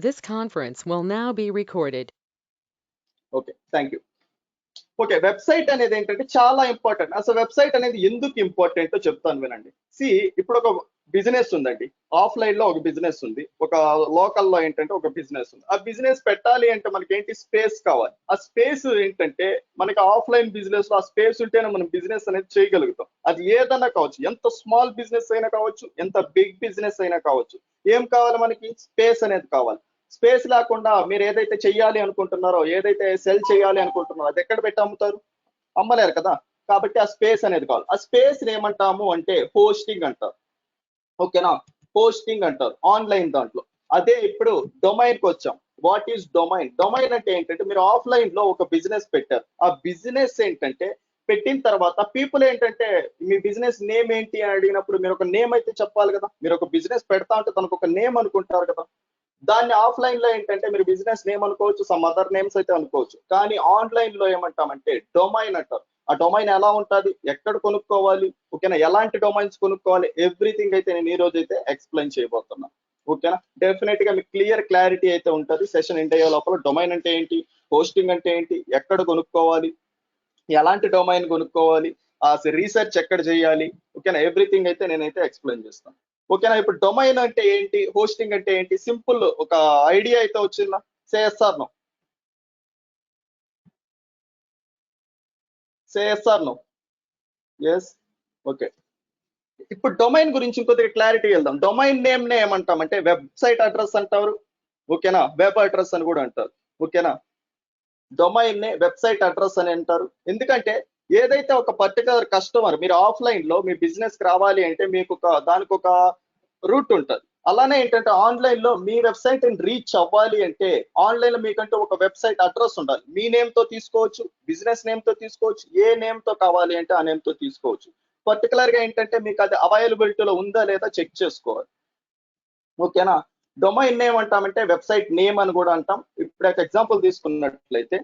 This conference will now be recorded. Okay, thank you. Okay, website అనేది ఏంటంటే చాలా important. అసలు వెబ్సైట్ అనేది ఎందుకు ఇంపార్టెంట్ చెప్తాను వినండి. ఇప్పుడు ఒక బిజినెస్ ఉందండి, ఆఫ్లైన్ లో ఒక బిజినెస్ ఉంది, ఒక లోకల్ లో ఏంటంటే ఒక బిజినెస్ ఉంది. ఆ బిజినెస్ పెట్టాలి అంటే మనకి ఏంటి, స్పేస్ కావాలి. ఆ స్పేస్ ఏంటంటే మనకి ఆఫ్లైన్ బిజినెస్ లో ఆ స్పేస్ ఉంటేనే మనం బిజినెస్ అనేది చేయగలుగుతాం. అది ఏదైనా కావచ్చు, ఎంత స్మాల్ బిజినెస్ అయినా కావచ్చు, ఎంత బిగ్ బిజినెస్ అయినా కావచ్చు. ఏం కావాలి మనకి, స్పేస్ అనేది కావాలి. స్పేస్ లేకుండా మీరు ఏదైతే చెయ్యాలి అనుకుంటున్నారో, ఏదైతే సెల్ చేయాలి అనుకుంటున్నారో అది ఎక్కడ పెట్టి అమ్ముతారు, అమ్మలేరు కదా. కాబట్టి ఆ స్పేస్ అనేది కావాలి. ఆ స్పేస్ ఏమంటాము అంటే హోస్టింగ్ అంటారు. ఓకేనా, హోస్టింగ్ అంటారు ఆన్లైన్ దాంట్లో. అదే ఇప్పుడు డొమైన్ కి వచ్చాం. What is domain? డొమైన్ అంటే ఏంటంటే మీరు ఆఫ్లైన్ లో ఒక బిజినెస్ పెట్టారు. ఆ బిజినెస్ ఏంటంటే పెట్టిన తర్వాత పీపుల్ ఏంటంటే మీ బిజినెస్ నేమ్ ఏంటి అని అడిగినప్పుడు మీరు ఒక నేమ్ అయితే చెప్పాలి కదా. మీరు ఒక బిజినెస్ పెడతా ఉంటే తనకు ఒక నేమ్ అనుకుంటారు కదా. దాన్ని ఆఫ్లైన్ లో ఏంటంటే మీరు బిజినెస్ నేమ్ అనుకోవచ్చు, సమ్ అదర్ నేమ్స్ అయితే అనుకోవచ్చు. కానీ ఆన్లైన్ లో ఏమంటామంటే డొమైన్ అంటారు. ఆ డొమైన్ ఎలా ఉంటుంది, ఎక్కడ కొనుక్కోవాలి, ఓకేనా, ఎలాంటి డొమైన్స్ కొనుక్కోవాలి, ఎవ్రీథింగ్ అయితే నేను ఈ రోజు అయితే ఎక్స్ప్లెయిన్ చేయబోతున్నా. ఓకేనా, డెఫినెట్ గా మీకు క్లారిటీ అయితే ఉంటుంది సెషన్ ఎండ్ అయ్యే లోపల. డొమైన్ అంటే ఏంటి, హోస్టింగ్ అంటే ఏంటి, ఎక్కడ కొనుక్కోవాలి, ఎలాంటి డొమైన్ కొనుక్కోవాలి, ఆ రీసెర్చ్ ఎక్కడ చేయాలి, ఓకేనా, ఎవ్రీథింగ్ అయితే నేనైతే ఎక్స్ప్లెయిన్ చేస్తాను. ఓకేనా, ఇప్పుడు డొమైన్ అంటే ఏంటి, హోస్టింగ్ అంటే ఏంటి, సింపుల్ ఒక ఐడియా అయితే వచ్చిందా? Say yes or no, say yes or no. Yes, okay. ఇప్పుడు డొమైన్ గురించి ఇంకొద్దిగా క్లారిటీ వెళ్దాం. డొమైన్ నేమ్ నే ఏమంటామంటే వెబ్సైట్ అడ్రస్ అంటారు. ఓకేనా, వెబ్ అడ్రస్ అని కూడా అంటారు. ఓకేనా, డొమైన్ నే వెబ్సైట్ అడ్రస్ అని అంటారు. ఎందుకంటే ఏదైతే ఒక పర్టికులర్ కస్టమర్ మీరు ఆఫ్లైన్ లో మీ బిజినెస్ కి రావాలి అంటే మీకు దానికి ఒక రూట్ ఉంటుంది. అలానే ఏంటంటే ఆన్లైన్ లో మీ వెబ్సైట్ రీచ్ అవ్వాలి అంటే ఆన్లైన్ లో మీకంటే ఒక వెబ్సైట్ అడ్రస్ ఉండాలి. మీ నేమ్ తో తీసుకోవచ్చు, బిజినెస్ నేమ్ తో తీసుకోవచ్చు, ఏ నేమ్ తో కావాలి అంటే ఆ నేమ్ తో తీసుకోవచ్చు. పర్టికులర్ గా ఏంటంటే మీకు అది అవైలబిలిటీలో ఉందా లేదా చెక్ చేసుకోవాలి. ఓకేనా, డొమైన్ నేమ్ అంటామంటే వెబ్సైట్ నేమ్ అని కూడా అంటాం. ఇప్పుడు ఒక ఎగ్జాంపుల్ తీసుకున్నట్లయితే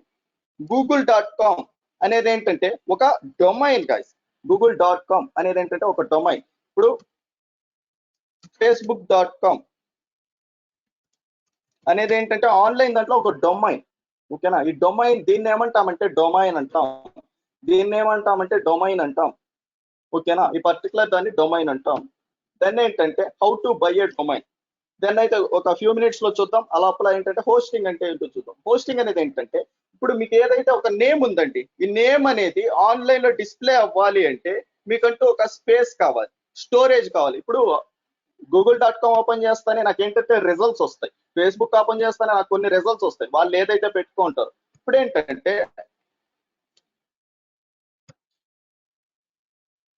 google.com అనేది ఏంటంటే ఒక డొమైన్ గైస్. google.com అనేది ఏంటంటే ఒక డొమైన్. ఇప్పుడు facebook.com అనేది ఏంటంటే ఆన్లైన్ దాంట్లో ఒక డొమైన్. ఓకేనా, ఈ డొమైన్ దీన్ని ఏమంటామంటే డొమైన్ అంటాం, దీన్ని ఏమంటామంటే డొమైన్ అంటాం. ఓకేనా, ఈ పర్టికులర్ దాన్ని డొమైన్ అంటాం. దాన్ని ఏంటంటే how to by A domain, దాన్ని అయితే ఒక ఫ్యూ మినిట్స్ లో చూద్దాం. అలా ఏంటంటే హోస్టింగ్ అంటే ఏంటో చూద్దాం. హోస్టింగ్ అనేది ఏంటంటే ఇప్పుడు మీకు ఏదైతే ఒక నేమ్ ఉందండి, ఈ నేమ్ అనేది ఆన్లైన్ లో డిస్ప్లే అవ్వాలి అంటే మీకంటూ ఒక స్పేస్ కావాలి, స్టోరేజ్ కావాలి. ఇప్పుడు google.com ఓపెన్ చేస్తానే నాకు ఏంటంటే రిజల్ట్స్ వస్తాయి, ఫేస్బుక్ ఓపెన్ చేస్తానే నాకు కొన్ని రిజల్ట్స్ వస్తాయి, వాళ్ళు ఏదైతే పెట్టుకుంటారు. ఇప్పుడు ఏంటంటే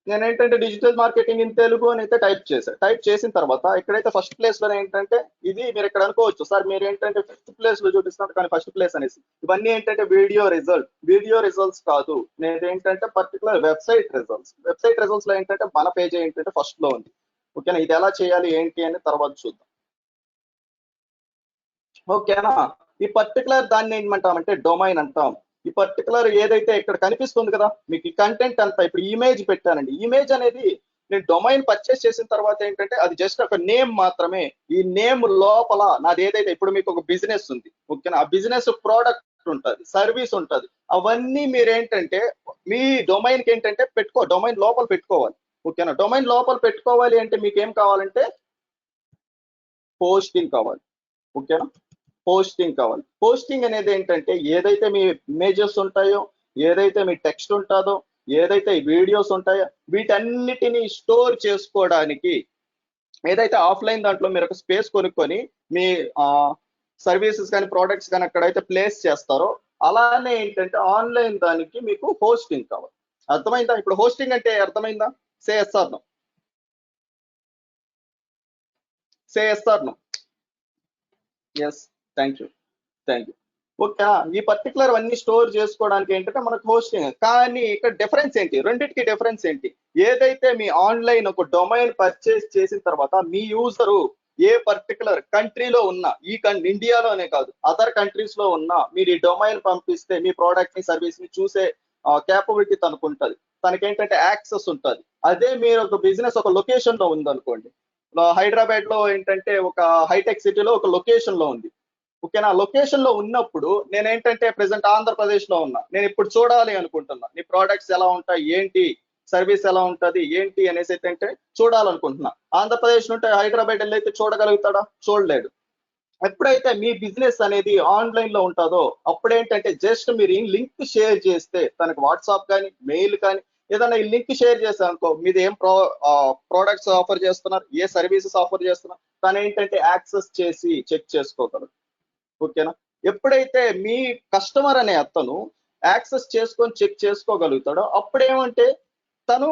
నేనేంటంటే డిజిటల్ మార్కెటింగ్ ఇన్ తెలుగు అని అయితే టైప్ చేశాను. టైప్ చేసిన తర్వాత ఇక్కడైతే ఫస్ట్ ప్లేస్ లో ఏంటంటే ఇది మీరు ఇక్కడ అనుకోవచ్చు, సార్ మీరు ఏంటంటే ఫిఫ్త్ ప్లేస్ లో చూపిస్తున్నారు కానీ ఫస్ట్ ప్లేస్ అనేసి. ఇవన్నీ ఏంటంటే వీడియో రిజల్ట్స్ కాదు. నేను ఏంటంటే particular website results. Website results లో ఏంటంటే మన పేజ్ ఏంటంటే ఫస్ట్ లో ఉంది. ఓకేనా, ఇది ఎలా చేయాలి ఏంటి అని తర్వాత చూద్దాం. ఓకేనా, ఈ పర్టికులర్ దాన్ని ఏమంటామంటే డొమైన్ అంటాం. ఈ పర్టికులర్ ఏదైతే ఇక్కడ కనిపిస్తుంది కదా మీకు, ఈ కంటెంట్ అంతా ఇప్పుడు ఇమేజ్ పెట్టానండి. ఇమేజ్ అనేది నేను డొమైన్ పర్చేస్ చేసిన తర్వాత ఏంటంటే అది జస్ట్ ఒక నేమ్ మాత్రమే. ఈ నేమ్ లోపల నాది ఏదైతే ఇప్పుడు మీకు ఒక బిజినెస్ ఉంది, ఓకేనా, ఆ బిజినెస్ ప్రోడక్ట్ ఉంటుంది, సర్వీస్ ఉంటుంది, అవన్నీ మీరు ఏంటంటే మీ డొమైన్ కి ఏంటంటే డొమైన్ లోపల పెట్టుకోవాలి. ఓకేనా, డొమైన్ లోపల పెట్టుకోవాలి అంటే మీకు ఏం కావాలంటే హోస్టింగ్ కావాలి. ఓకేనా, పోస్టింగ్ కావాలి. పోస్టింగ్ అనేది ఏంటంటే ఏదైతే మీ ఇమేజెస్ ఉంటాయో, ఏదైతే మీ టెక్స్ట్ ఉంటుందో, ఏదైతే వీడియోస్ ఉంటాయో వీటన్నిటిని స్టోర్ చేసుకోవడానికి ఏదైతే ఆఫ్లైన్ దాంట్లో మీరు ఒక స్పేస్ కొనుక్కొని మీ సర్వీసెస్ కానీ ప్రోడక్ట్స్ కానీ అక్కడైతే ప్లేస్ చేస్తారో, అలానే ఏంటంటే ఆన్లైన్ దానికి మీకు హోస్టింగ్ కావాలి. అర్థమైందా? ఇప్పుడు హోస్టింగ్ అంటే అర్థమైందా? Say yes or no, say yes or no. Yes, thank you, thank you. Okay, ఈ పర్టికులర్ అన్ని స్టోర్ చేసుకోవడానికి ఏంటంటే మనకు హోస్టింగ్. కానీ ఇక్కడ డిఫరెన్స్ ఏంటి, రెండింటికి డిఫరెన్స్ ఏంటి? ఏదైతే మీ ఆన్లైన్ ఒక డొమైన్ పర్చేస్ చేసిన తర్వాత మీ యూజరు ఏ పర్టికులర్ కంట్రీలో ఉన్నా, ఇండియాలోనే కాదు అదర్ కంట్రీస్ లో ఉన్నా మీరు ఈ డొమైన్ పంపిస్తే మీ ప్రోడక్ట్ ని సర్వీస్ ని చూసే క్యాపబిలిటీ తనకు ఉంటుంది, తనకేంటంటే యాక్సెస్ ఉంటుంది. అదే మీరు ఒక బిజినెస్ ఒక లొకేషన్ లో ఉందనుకోండి, హైదరాబాద్ లో ఏంటంటే ఒక హైటెక్ సిటీలో ఒక లొకేషన్ లో ఉంది, ఓకేనా. లొకేషన్ లో ఉన్నప్పుడు నేను ఏంటంటే ప్రెసెంట్ ఆంధ్రప్రదేశ్ లో ఉన్నా, నేను ఇప్పుడు చూడాలి అనుకుంటున్నా నీ ప్రోడక్ట్స్ ఎలా ఉంటాయి ఏంటి, సర్వీస్ ఎలా ఉంటది ఏంటి అనేసి అయితే చూడాలనుకుంటున్నా. ఆంధ్రప్రదేశ్ నుండి హైదరాబాద్ వెళ్ళి అయితే చూడగలుగుతాడా? చూడలేడు. ఎప్పుడైతే మీ బిజినెస్ అనేది ఆన్లైన్ లో ఉంటుందో అప్పుడేంటంటే జస్ట్ మీరు ఈ లింక్ షేర్ చేస్తే తనకు వాట్సాప్ కానీ మెయిల్ కానీ ఏదైనా ఈ లింక్ షేర్ చేస్తే అనుకో, మీది ఏం ప్రోడక్ట్స్ ఆఫర్ చేస్తున్నారు, ఏ సర్వీసెస్ ఆఫర్ చేస్తున్నారు, తను ఏంటంటే యాక్సెస్ చేసి చెక్ చేసుకోగలరు. ఓకేనా. ఎప్పుడైతే మీ కస్టమర్ అనే అతను యాక్సెస్ చేసుకొని చెక్ చేసుకోగలుగుతాడో అప్పుడేమంటే తను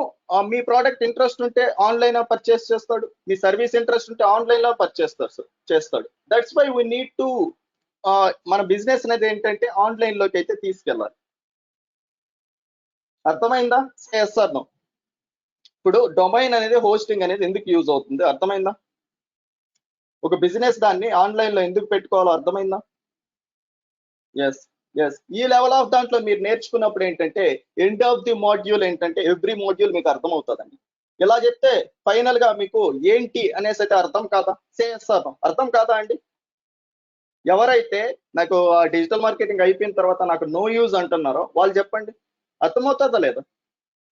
మీ ప్రోడక్ట్ ఇంట్రెస్ట్ ఉంటే ఆన్లైన్ పర్చేస్ చేస్తాడు, మీ సర్వీస్ ఇంట్రెస్ట్ ఉంటే ఆన్లైన్ లో పర్చేస్ చేస్తాడు. That's why we need to మన బిజినెస్ అనేది ఏంటంటే ఆన్లైన్ లోకి అయితే తీసుకెళ్ళాలి. అర్థమైందా? Yes or no? ఇప్పుడు డొమైన్ అనేది హోస్టింగ్ అనేది ఎందుకు యూజ్ అవుతుంది అర్థమైందా? ఒక బిజినెస్ దాన్ని ఆన్లైన్ లో ఎందుకు పెట్టుకోవాలో అర్థమైందా? Yes yes. ఈ లెవెల్ ఆఫ్ దాంట్లో మీరు నేర్చుకున్నప్పుడు ఏంటంటే ఎండ్ ఆఫ్ ది మాడ్యూల్ ఏంటంటే ఎవ్రీ మాడ్యూల్ మీకు అర్థం అవుతుందండి. ఇలా చెప్తే ఫైనల్ గా మీకు ఏంటి అనేసి అయితే అర్థం కాదా? చేస్తాను అర్థం కాదా అండి? ఎవరైతే నాకు డిజిటల్ మార్కెటింగ్ అయిపోయిన తర్వాత నాకు నో యూజ్ అంటున్నారో వాళ్ళు చెప్పండి, అర్థమవుతుందా లేదా?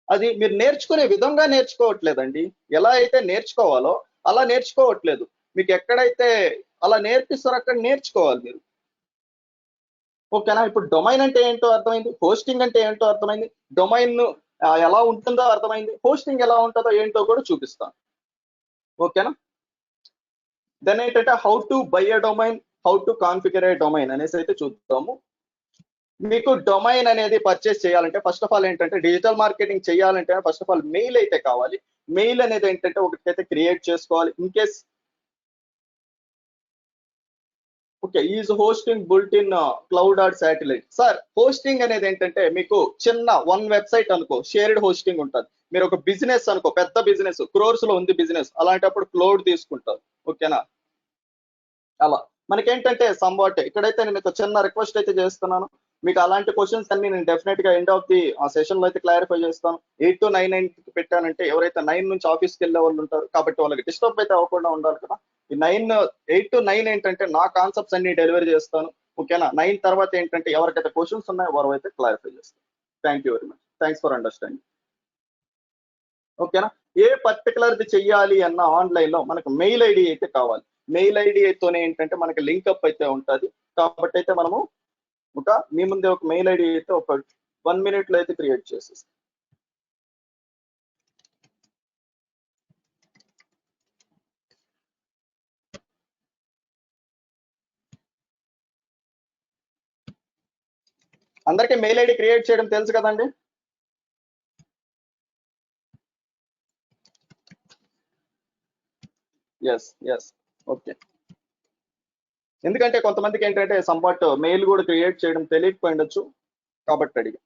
అది మీరు నేర్చుకునే విధంగా నేర్చుకోవట్లేదండి. ఎలా అయితే నేర్చుకోవాలో అలా నేర్చుకోవట్లేదు. మీకు ఎక్కడైతే అలా నేర్పిస్తారో అక్కడ నేర్చుకోవాలి మీరు. ఓకేనా. ఇప్పుడు డొమైన్ అంటే ఏంటో అర్థమైంది, హోస్టింగ్ అంటే ఏంటో అర్థమైంది, డొమైన్ ఎలా ఉంటుందో అర్థమైంది, హోస్టింగ్ ఎలా ఉంటుందో ఏంటో కూడా చూపిస్తాను. ఓకేనా. దెన్ ఏంటంటే how to buy a domain, how to configure a domain అనేసి అయితే చూద్దాము. మీకు డొమైన్ అనేది పర్చేస్ చేయాలంటే ఫస్ట్ ఆఫ్ ఆల్ ఏంటంటే డిజిటల్ మార్కెటింగ్ చేయాలంటే ఫస్ట్ ఆఫ్ ఆల్ మెయిల్ అయితే కావాలి. మెయిల్ అనేది ఏంటంటే ఒకటికైతే క్రియేట్ చేసుకోవాలి. In case okay is hosting built in cloud or satellite. Sir hosting అనేది ఏంటంటే మీకు చిన్న వన్ వెబ్సైట్ అనుకో షేర్డ్ హోస్టింగ్ ఉంటుంది. మీరు ఒక బిజినెస్ అనుకో, పెద్ద బిజినెస్ క్రోర్స్ లో ఉంది బిజినెస్, అలాంటప్పుడు క్లౌడ్ తీసుకుంటారు. ఓకేనా. అలా మనకేంటంటే సంవాట్ ఇక్కడైతే నేను ఒక చిన్న రిక్వెస్ట్ అయితే చేస్తున్నాను. మీకు అలాంటి క్వశ్చన్స్ అన్ని నేను డెఫినెట్ గా ఎండ్ ఆఫ్ ది సెషన్ లో అయితే క్లారిఫై చేస్తాను. 8 to 9 పెట్టానంటే ఎవరైతే 9 నుంచి ఆఫీస్కి వెళ్ళే వాళ్ళు ఉంటారు కాబట్టి వాళ్ళకి డిస్టర్బ్ అయితే అవ్వకుండా ఉండాలి కదా. ఈ 8 to 9 ఏంటంటే నా కాన్సెప్ట్స్ అన్ని డెలివరీ చేస్తాను. ఓకేనా. 9 తర్వాత ఏంటంటే ఎవరికైతే క్వశ్చన్స్ ఉన్నాయో వారు అయితే క్లారిఫై చేస్తాను. Thank you very much. Thanks for understanding. ఓకేనా. ఏ పర్టికులర్ది చెయ్యాలి అన్న ఆన్లైన్ లో మనకు మెయిల్ ఐడి అయితే కావాలి. మెయిల్ ఐడితోనే ఏంటంటే మనకి లింక్అప్ అయితే ఉంటుంది. కాబట్టి అయితే మనము మీ ముందే ఒక మెయిల్ ఐడి అయితే ఒక 1 minute లో అయితే క్రియేట్ చేసేస్తాం. అందరికీ మెయిల్ ఐడి క్రియేట్ చేయడం తెలుసు కదండి? Yes yes. ఓకే. ఎందుకంటే కొంతమందికి ఏంటంటే సంపాట్ మెయిల్ కూడా క్రియేట్ చేయడం తెలియకపోయిండొచ్చు కాబట్టి అడిగా.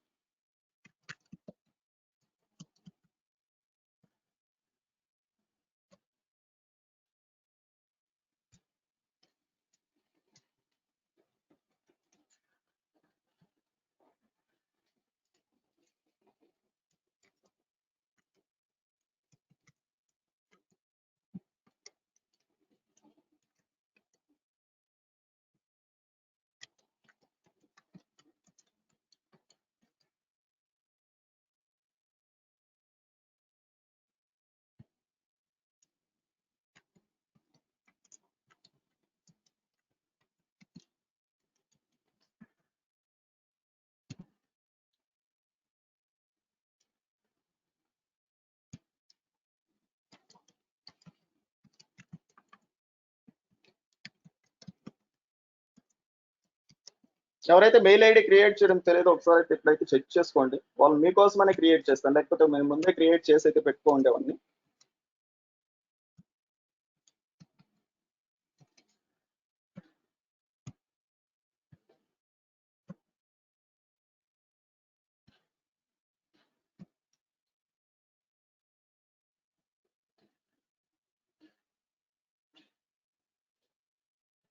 ఎవరైతే మెయిల్ ఐడి క్రియేట్ చేయడం తెలియదో ఒకసారి అయితే ఇట్లయితే చెక్ చేసుకోండి. వాళ్ళు మీకోసమనే క్రియేట్ చేస్తాను, లేకపోతే మేము ముందే క్రియేట్ చేసి అయితే పెట్టుకోండేవన్నీ.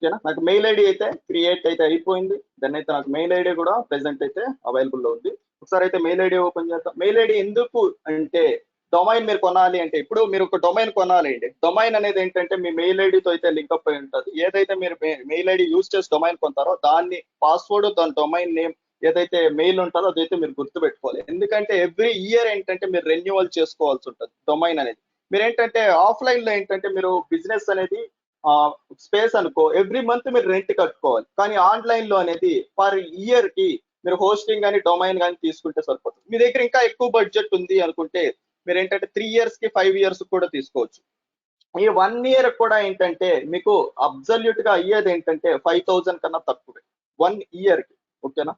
ఓకేనా. నాకు మెయిల్ ఐడి అయితే క్రియేట్ అయితే అయిపోయింది. దెన్ అయితే నాకు మెయిల్ ఐడి కూడా ప్రెసెంట్ అయితే అవైలబుల్ లో ఉంది. ఒకసారి అయితే మెయిల్ ఐడి ఓపెన్ చేద్దాం. మెయిల్ ఐడి ఎందుకు అంటే డొమైన్ మీరు కొనాలి అంటే, ఇప్పుడు మీరు ఒక డొమైన్ కొనాలి అండి. డొమైన్ అనేది ఏంటంటే మీ మెయిల్ ఐడితో అయితే లింక్అప్ అయి ఉంటుంది. ఏదైతే మీరు మెయిల్ ఐడి యూజ్ చేసి డొమైన్ కొంటారో దాన్ని పాస్వర్డ్, దాని డొమైన్ నేమ్ ఏదైతే మెయిల్ ఉంటుందో అదైతే మీరు గుర్తుపెట్టుకోవాలి. ఎందుకంటే ఎవ్రీ ఇయర్ ఏంటంటే మీరు రెన్యువల్ చేసుకోవాల్సి ఉంటుంది డొమైన్ అనేది. మీరు ఏంటంటే ఆఫ్లైన్ లో ఏంటంటే మీరు బిజినెస్ అనేది స్పేస్ అనుకో ఎవ్రీ మంత్ మీరు రెంట్ కట్టుకోవాలి. కానీ ఆన్లైన్ లో అనేది పర్ ఇయర్ కి మీరు హోస్టింగ్ కానీ డొమైన్ కానీ తీసుకుంటే సరిపోతుంది. మీ దగ్గర ఇంకా ఎక్కువ బడ్జెట్ ఉంది అనుకుంటే మీరు ఏంటంటే 3 ఇయర్స్ కి 5 ఇయర్స్ కూడా తీసుకోవచ్చు. ఈ 1 ఇయర్ కూడా ఏంటంటే మీకు అబ్సల్యూట్ గా అయ్యేది ఏంటంటే 5,000 కన్నా తక్కువే 1 ఇయర్ కి. ఓకేనా?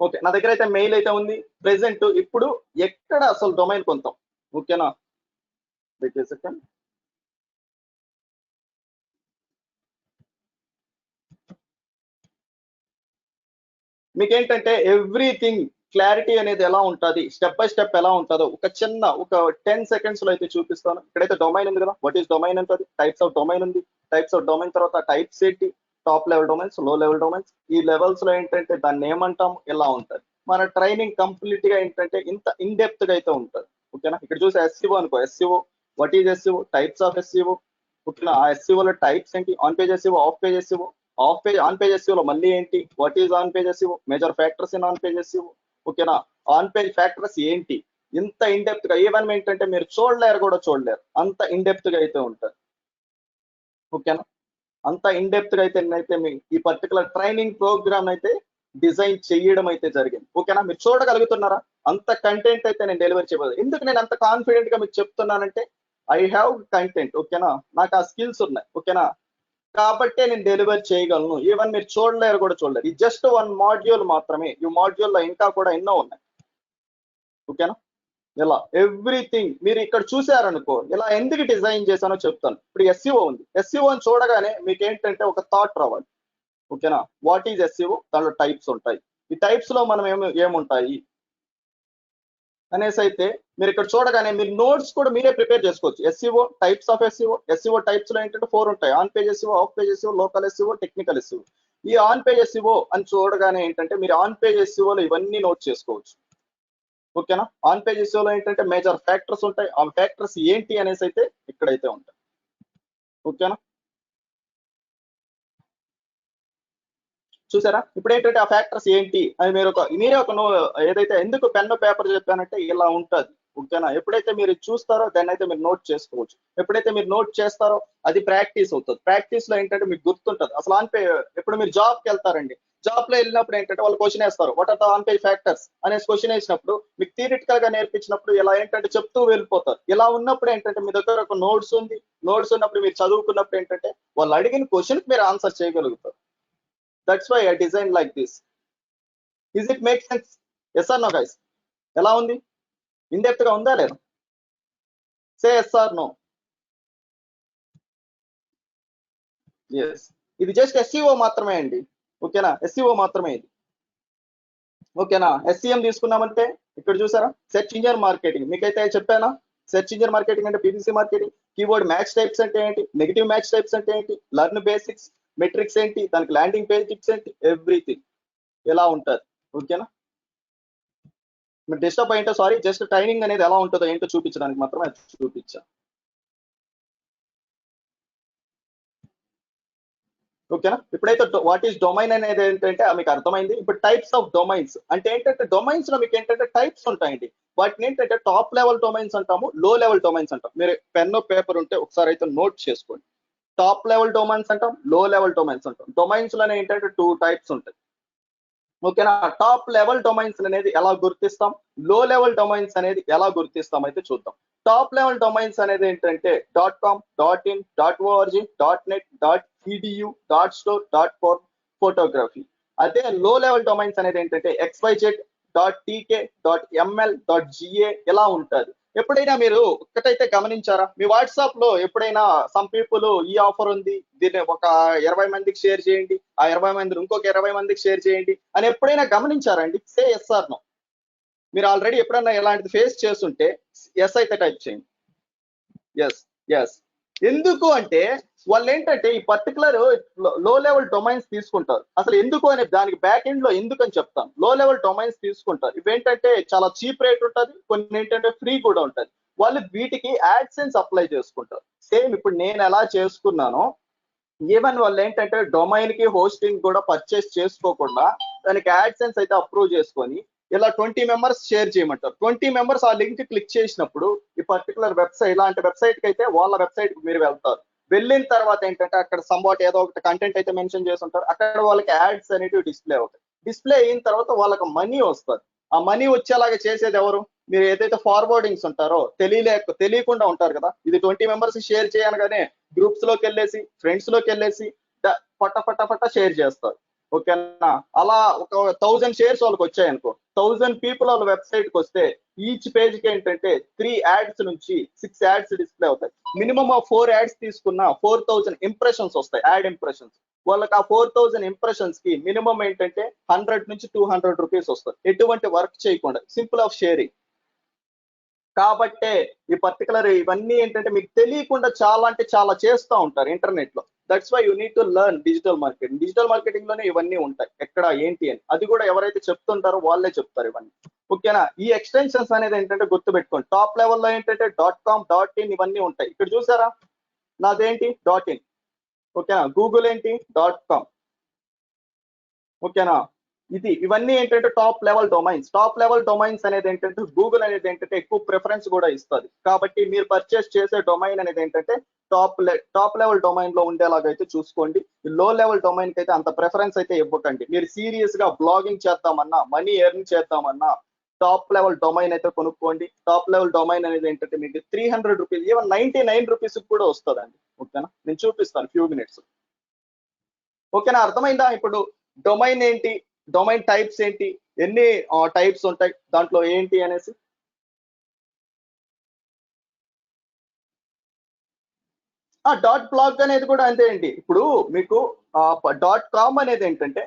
ఓకే, నా దగ్గర అయితే మెయిల్ అయితే ఉంది ప్రెసెంట్. ఇప్పుడు ఎక్కడ అసలు డొమైన్ కొంటాం? ఓకేనా? సెకండ్. మీకు ఏంటంటే ఎవ్రీథింగ్ క్లారిటీ అనేది ఎలా ఉంటుంది, స్టెప్ బై స్టెప్ ఎలా ఉంటుందో ఒక చిన్న ఒక 10 సెకండ్స్ లో అయితే చూపిస్తాను. ఇక్కడైతే డొమైన్ ఉంది కదా, వాట్ ఈస్ డొమైన్ ఉంటుంది, టైప్స్ ఆఫ్ డొమైన్ ఉంది. టైప్స్ ఆఫ్ డొమైన్ తర్వాత టైప్స్ ఏంటి, టాప్ లెవెల్ డొమైన్స్, లో లెవెల్ డొమైన్స్. ఈ లెవెల్స్ లో ఏంటంటే దాన్ని ఏమంటాం, ఎలా ఉంటుంది. మన ట్రైనింగ్ కంప్లీట్ గా ఏంటంటే ఇంత ఇన్ డెప్త్ గా అయితే ఉంటుంది. ఓకేనా? ఇక్కడ చూసి ఎస్సీఓ అనుకో, SCO what is SCO, types of SCO. ఓకేనా? ఆ ఎస్సీఓ లో టైప్స్ ఏంటి, on page SCO, of page SCO. On page SCO లో మళ్ళీ ఏంటి, what is on page SCO, major factors in on page SCO. ఓకేనా? ఆన్ పేజ్ ఫ్యాక్టర్స్ ఏంటి, ఇంత ఇన్ డెప్త్ గా ఈవెన్ ఏంటంటే మీరు చూడలేరు, అంత ఇన్ డెప్త్ గా అయితే ఉంటుంది. ఓకేనా? అంత ఇన్ డెప్త్ గా అయితే మీ ఈ పర్టికులర్ ట్రైనింగ్ ప్రోగ్రామ్ అయితే డిజైన్ చేయడం అయితే జరిగింది. ఓకేనా? మీరు చూడగలుగుతున్నారా? అంత కంటెంట్ అయితే నేను డెలివరీ చేయబోదు. ఎందుకు నేను అంత కాన్ఫిడెంట్ గా మీకు చెప్తున్నానంటే ఐ హ్యావ్ కంటెంట్. ఓకేనా? నాకు ఆ స్కిల్స్ ఉన్నాయి. ఓకేనా? కాబట్టే నేను డెలివరీ చేయగలను. ఈవెన్ మీరు చూడలేరు. ఇది జస్ట్ 1 మాడ్యూల్ మాత్రమే. ఈ మాడ్యూల్ లో ఇంకా కూడా ఎన్నో ఉన్నాయి. ఓకేనా? ఇలా ఎవ్రీథింగ్ మీరు ఇక్కడ చూసారనుకో, ఇలా ఎందుకు డిజైన్ చేశానో చెప్తాను. ఇప్పుడు ఎస్సీఓ ఉంది. ఎస్సీఓ అని చూడగానే మీకు ఏంటంటే ఒక థాట్ రావాలి. ఓకేనా? వాట్ ఈజ్ ఎస్సీఓ, దానిలో టైప్స్ ఉంటాయి. ఈ టైప్స్ లో మనం ఏముంటాయి అనేసి అయితే మీరు ఇక్కడ చూడగానే మీరు నోట్స్ కూడా మీరే ప్రిపేర్ చేసుకోవచ్చు. SCO, types of SCO types లో ఏంటంటే 4 ఉంటాయి. On page SCO, of page SCO, local SCO, technical SCO. ఈ ఆన్ పేజ్ ఎస్సీఓ అని చూడగానే ఏంటంటే మీరు ఆన్ పేజ్ ఎస్సీఓలో ఇవన్నీ నోట్ చేసుకోవచ్చు. ఓకేనా? ఆన్ పేజ్ ఎస్సీఓలో ఏంటంటే మేజర్ ఫ్యాక్టర్స్ ఉంటాయి. ఆ ఫ్యాక్టర్స్ ఏంటి అనేసి అయితే ఇక్కడైతే ఉంటాయి. ఓకేనా? చూసారా? ఇప్పుడు ఏంటంటే ఆ ఫ్యాక్టర్స్ ఏంటి అని మీరే ఒక ఏదైతే ఎందుకు పెన్ పేపర్ చెప్పానంటే ఇలా ఉంటుంది. ఓకేనా? ఎప్పుడైతే మీరు చూస్తారో దాన్ని అయితే మీరు నోట్ చేసుకోవచ్చు. ఎప్పుడైతే మీరు నోట్ చేస్తారో అది ప్రాక్టీస్ అవుతుంది. ప్రాక్టీస్ లో ఏంటంటే మీకు గుర్తుంటుంది. అసలు ఇప్పుడు మీరు జాబ్కి వెళ్తారండి. జాబ్ లో వెళ్ళినప్పుడు ఏంటంటే వాళ్ళు క్వశ్చన్ వేస్తారు, what are the on page factors అనేసి క్వశ్చన్ వేసినప్పుడు మీకు థియరిటికల్ గా నేర్పించినప్పుడు ఇలా ఏంటంటే చెప్తూ వెళ్ళిపోతారు. ఇలా ఉన్నప్పుడు ఏంటంటే మీ దగ్గర ఒక నోట్స్ ఉంది. నోట్స్ ఉన్నప్పుడు మీరు చదువుకున్నప్పుడు ఏంటంటే వాళ్ళు అడిగిన క్వశ్చన్ మీరు ఆన్సర్ చేయగలుగుతారు. That's why I designed like this. Is it make sense? Yes or no, guys? ఎలా ఉంది? ఇన్ డెప్త్ గా ఉందా లేదా? Say yes or no. Yes. ఇది జస్ట్ ఎస్సీఓ మాత్రమే అండి. ఓకేనా? ఎస్సీఓ మాత్రమే ఇది. ఓకేనా? ఎస్సీఎం తీసుకున్నామంటే ఇక్కడ చూసారా, సెర్చ్ ఇంజిన్ మార్కెటింగ్. మీకైతే చెప్పానా? సెర్చ్ ఇంజిన్ మార్కెటింగ్ అంటే PPC marketing. Keyword match types అంటే ఏంటి, నెగిటివ్ మ్యాచ్ టైప్స్ అంటే ఏంటి, లర్న్ బేసిక్స్, మెట్రిక్స్ ఏంటి, దానికి ల్యాండింగ్ పేజ్ టిప్స్ ఏంటి, ఎవ్రీథింగ్ ఎలా ఉంటుంది. ఓకేనా? మీరు డిస్టర్బ్ అయ్యింటే సారీ. జస్ట్ ట్రైనింగ్ అనేది ఎలా ఉంటుందో ఏంటో చూపించడానికి మాత్రమే చూపించా. ఓకేనా? ఇప్పుడైతే వాట్ ఈస్ డొమైన్ అనేది ఏంటంటే మీకు అర్థమైంది. ఇప్పుడు టైప్స్ ఆఫ్ డొమైన్స్ అంటే ఏంటంటే డొమైన్స్ లో మీకు ఏంటంటే టైప్స్ ఉంటాయండి. వాటిని ఏంటంటే టాప్ లెవెల్ డొమైన్స్ అంటాము, లో లెవెల్ డొమైన్స్ అంటాం. మీరు పెన్ పేపర్ ఉంటే ఒకసారి అయితే నోట్ చేసుకోండి. టాప్ లెవెల్ డొమైన్స్ అంటాం, లో లెవెల్ డొమైన్స్ అంటాం. డొమైన్స్ లోనే ఏంటంటే 2 టైప్స్ ఉంటాయి. ఓకేనా? టాప్ లెవెల్ డొమైన్స్ అనేది ఎలా గుర్తిస్తాం, లో లెవెల్ డొమైన్స్ అనేది ఎలా గుర్తిస్తాం అయితే చూద్దాం. టాప్ లెవెల్ డొమైన్స్ అనేది ఏంటంటే .com, .in, .org, .net, .edu, .store, .photography. అదే లో లెవెల్ డొమైన్స్ అనేది ఏంటంటే XYZ, .tk, .ml, .ga ఇలా ఉంటుంది. ఎప్పుడైనా మీరు ఒక్కటైతే గమనించారా, మీ వాట్సాప్ లో ఎప్పుడైనా సమ్ పీపుల్ ఈ ఆఫర్ ఉంది, దీన్ని ఒక 20 మందికి షేర్ చేయండి, ఆ 20 మంది ఇంకొక 20 మందికి షేర్ చేయండి అని ఎప్పుడైనా గమనించారా అండి? Say yes or no. మీరు ఆల్రెడీ ఎప్పుడైనా ఇలాంటిది ఫేస్ చేస్తుంటే ఎస్ అయితే టైప్ చేయండి. ఎస్. ఎస్. ఎందుకు అంటే వాళ్ళు ఏంటంటే ఈ పర్టికులర్ లో లెవెల్ డొమైన్స్ తీసుకుంటారు. అసలు ఎందుకు అనే దానికి బ్యాక్ ఎండ్ లో ఎందుకు అని చెప్తాను. లో లెవెల్ డొమైన్స్ తీసుకుంటారు. ఇవేంటంటే చాలా చీప్ రేట్ ఉంటుంది, కొన్ని ఏంటంటే ఫ్రీ కూడా ఉంటుంది. వాళ్ళు వీటికి యాడ్సెన్స్ అప్లై చేసుకుంటారు. సేమ్ ఇప్పుడు నేను ఎలా చేసుకున్నానో, ఈవెన్ వాళ్ళు ఏంటంటే డొమైన్ కి హోస్టింగ్ కూడా పర్చేస్ చేసుకోకుండా దానికి యాడ్సెన్స్ అయితే అప్రూవ్ చేసుకొని ఇలా 20 మెంబర్స్ షేర్ చేయమంటారు. 20 మెంబర్స్ ఆ లింక్ క్లిక్ చేసినప్పుడు ఈ పర్టికులర్ వెబ్సైట్, ఇలాంటి వెబ్సైట్ కి అయితే వాళ్ళ వెబ్సైట్ కి మీరు వెళ్తారు. వెళ్ళిన తర్వాత ఏంటంటే అక్కడ సంవాట్ ఏదో ఒకటి కంటెంట్ అయితే మెన్షన్ చేసి ఉంటారు. అక్కడ వాళ్ళకి యాడ్స్ అనేవి డిస్ప్లే అవుతాయి. డిస్ప్లే అయిన తర్వాత వాళ్ళకి మనీ వస్తుంది. ఆ మనీ వచ్చేలాగా చేసేది ఎవరు? మీరు ఏదైతే ఫార్వర్డింగ్స్ ఉంటారో తెలియకుండా ఉంటారు కదా. ఇది 20 మెంబర్స్ షేర్ చేయనగానే గ్రూప్స్ లోకి వెళ్ళేసి, ఫ్రెండ్స్ లోకి వెళ్ళేసి పట్ట పట్ట పట్ట షేర్ చేస్తారు. ఓకేనా? అలా ఒక 1000 షేర్స్ వాళ్ళకి వచ్చాయి అనుకో, 1000 పీపుల్ వాళ్ళ వెబ్సైట్ కి వస్తే ఈచ్ పేజ్ కి ఏంటంటే 3 యాడ్స్ నుంచి 6 యాడ్స్ డిస్ప్లే అవుతాయి. మినిమం ఆ 4 యాడ్స్ తీసుకున్న 4000 ఇంప్రెషన్స్ వస్తాయి, యాడ్ ఇంప్రెషన్స్. వాళ్ళకి ఆ 4000 ఇంప్రెషన్స్ కి మినిమం ఏంటంటే 100 నుంచి 200 రూపీస్ వస్తుంది, ఎటువంటి వర్క్ చేయకుండా, సింపుల్ ఆఫ్ షేరింగ్. కాబట్టే ఈ పర్టికులర్ ఇవన్నీ ఏంటంటే మీకు తెలియకుండా చాలా అంటే చాలా చేస్తూ ఉంటారు ఇంటర్నెట్ లో. That's why you need to learn digital marketing. Digital marketing లోనే ఇవన్నీ ఉంటాయి, ఎక్కడ ఏంటి అని. అది కూడా ఎవరైతే చెప్తుంటారో వాళ్ళే చెప్తారు ఇవన్నీ. ఓకేనా? ఈ ఎక్స్టెన్షన్స్ అనేది ఏంటంటే గుర్తుపెట్టుకోండి. టాప్ లెవెల్లో ఏంటంటే .com .in ఇవన్నీ ఉంటాయి. ఇక్కడ చూసారా, నాదేంటి .in. ఓకేనా? గూగుల్ ఏంటి .com. ఓకేనా? ఇవన్నీ ఏంటంటే top level domains. Top level domains అనేది ఏంటంటే గూగుల్ అనేది ఏంటంటే ఎక్కువ ప్రిఫరెన్స్ కూడా ఇస్తుంది. కాబట్టి మీరు పర్చేస్ చేసే డొమైన్ అనేది ఏంటంటే టాప్ లెవెల్ డొమైన్ లో ఉండేలాగా అయితే చూసుకోండి. లో లెవెల్ డొమైన్ కి అయితే అంత ప్రిఫరెన్స్ అయితే ఇవ్వకండి. మీరు సీరియస్ గా బ్లాగింగ్ చేద్దామన్నా, మనీ ఎర్న్ చేద్దామన్నా టాప్ లెవెల్ డొమైన్ అయితే కొనుక్కోండి. టాప్ లెవెల్ డొమైన్ అనేది ఏంటంటే మీకు 300 రూపీస్, ఈవెన్ 99 రూపీస్ కూడా వస్తుందండి. ఓకేనా? నేను చూపిస్తాను ఫ్యూ మినిట్స్. ఓకేనా? అర్థమైందా? ఇప్పుడు డొమైన్ ఏంటి, డొమైన్ టైప్స్ ఏంటి, ఎన్ని టైప్స్ ఉంటాయి దాంట్లో ఏంటి అనేసి. .blog అనేది కూడా అంతే అండి. ఇప్పుడు మీకు .com అనేది ఏంటంటే,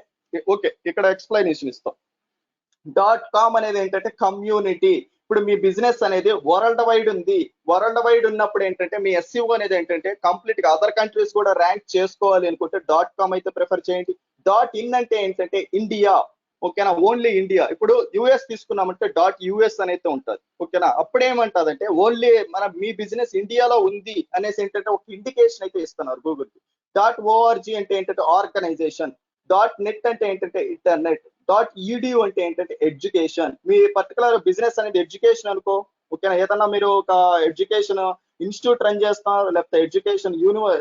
ఓకే ఇక్కడ ఎక్స్ప్లెనేషన్ ఇస్తాం. .com అనేది ఏంటంటే కమ్యూనిటీ. ఇప్పుడు మీ బిజినెస్ అనేది వరల్డ్ వైడ్ ఉంది. వరల్డ్ వైడ్ ఉన్నప్పుడు ఏంటంటే మీ SEO అనేది ఏంటంటే కంప్లీట్ గా అదర్ కంట్రీస్ కూడా ర్యాంక్ చేసుకోవాలి అనుకుంటే .com అయితే ప్రిఫర్ చేయండి. .in అంటే ఏంటంటే ఇండియా. ఓకేనా? Only India. ఇప్పుడు యుఎస్ తీసుకున్నామంటే .us అనేది ఉంటుంది. ఓకేనా? అప్పుడేమంటదంటే ఓన్లీ మీ బిజినెస్ ఇండియాలో ఉంది అనేసి ఏంటంటే ఒక ఇండికేషన్ అయితే ఇస్తున్నారు గూగుల్ కి. .org అంటే ఏంటంటే ఆర్గనైజేషన్. .net అంటే ఏంటంటే ఇంటర్నెట్. .edu అంటే ఏంటంటే ఎడ్యుకేషన్. మీ పర్టికులర్ బిజినెస్ అనేది ఎడ్యుకేషన్ అనుకో. ఓకేనా? ఏదన్నా మీరు ఒక ఎడ్యుకేషన్ ఇన్స్టిట్యూట్ రన్ చేస్తున్నారు, లేకపోతే ఎడ్యుకేషన్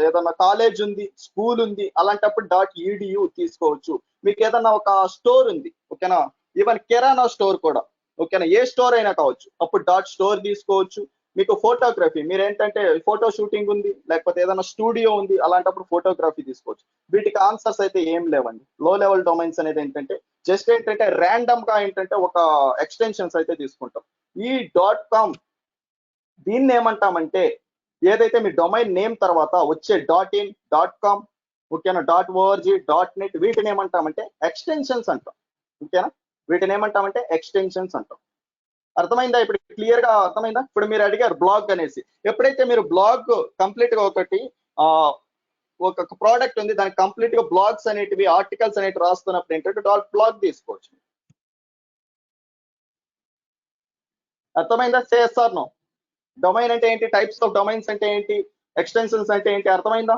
ఏదన్నా కాలేజ్ ఉంది, స్కూల్ ఉంది, అలాంటప్పుడు .edu తీసుకోవచ్చు. మీకు ఏదన్నా ఒక స్టోర్ ఉంది, ఓకేనా? ఈవెన్ కిరాణా స్టోర్ కూడా, ఓకేనా? ఏ స్టోర్ అయినా కావచ్చు, అప్పుడు .store తీసుకోవచ్చు. మీకు ఫోటోగ్రఫీ, మీరు ఏంటంటే ఫోటో షూటింగ్ ఉంది, లేకపోతే ఏదైనా స్టూడియో ఉంది, అలాంటప్పుడు ఫోటోగ్రఫీ తీసుకోవచ్చు. వీటికి ఆన్సర్స్ అయితే ఏం లేవండి. లో లెవెల్ డొమైన్స్ అనేది ఏంటంటే జస్ట్ ఏంటంటే ర్యాండమ్ గా ఏంటంటే ఒక ఎక్స్టెన్షన్స్ అయితే తీసుకుంటాం. ఈ .com దీన్ని ఏమంటామంటే, ఏదైతే మీ డొమైన్ నేమ్ తర్వాత వచ్చే .in .com, ఓకేనా, .org .net వీటిని ఏమంటామంటే ఎక్స్టెన్షన్స్ అంటాం. ఓకేనా? వీటిని ఏమంటామంటే ఎక్స్టెన్షన్స్ అంటాం. అర్థమైందా? ఇప్పుడు క్లియర్ గా అర్థమైందా? ఇప్పుడు మీరు అడిగారు బ్లాగ్ అనేసి. ఎప్పుడైతే మీరు బ్లాగ్ కంప్లీట్ గా ఒకటి ఒక ప్రోడక్ట్ ఉంది, దానికి కంప్లీట్ గా బ్లాగ్స్ అనేటివి, ఆర్టికల్స్ అనేటివి రాస్తున్నప్పుడు ఏంటంటే .blog తీసుకోవచ్చు. అర్థమైందా? Say yes or no. డొమైన్ అంటే ఏంటి, టైప్స్ ఆఫ్ డొమైన్స్ అంటే ఏంటి, ఎక్స్టెన్షన్స్ అంటే ఏంటి, అర్థమైందా?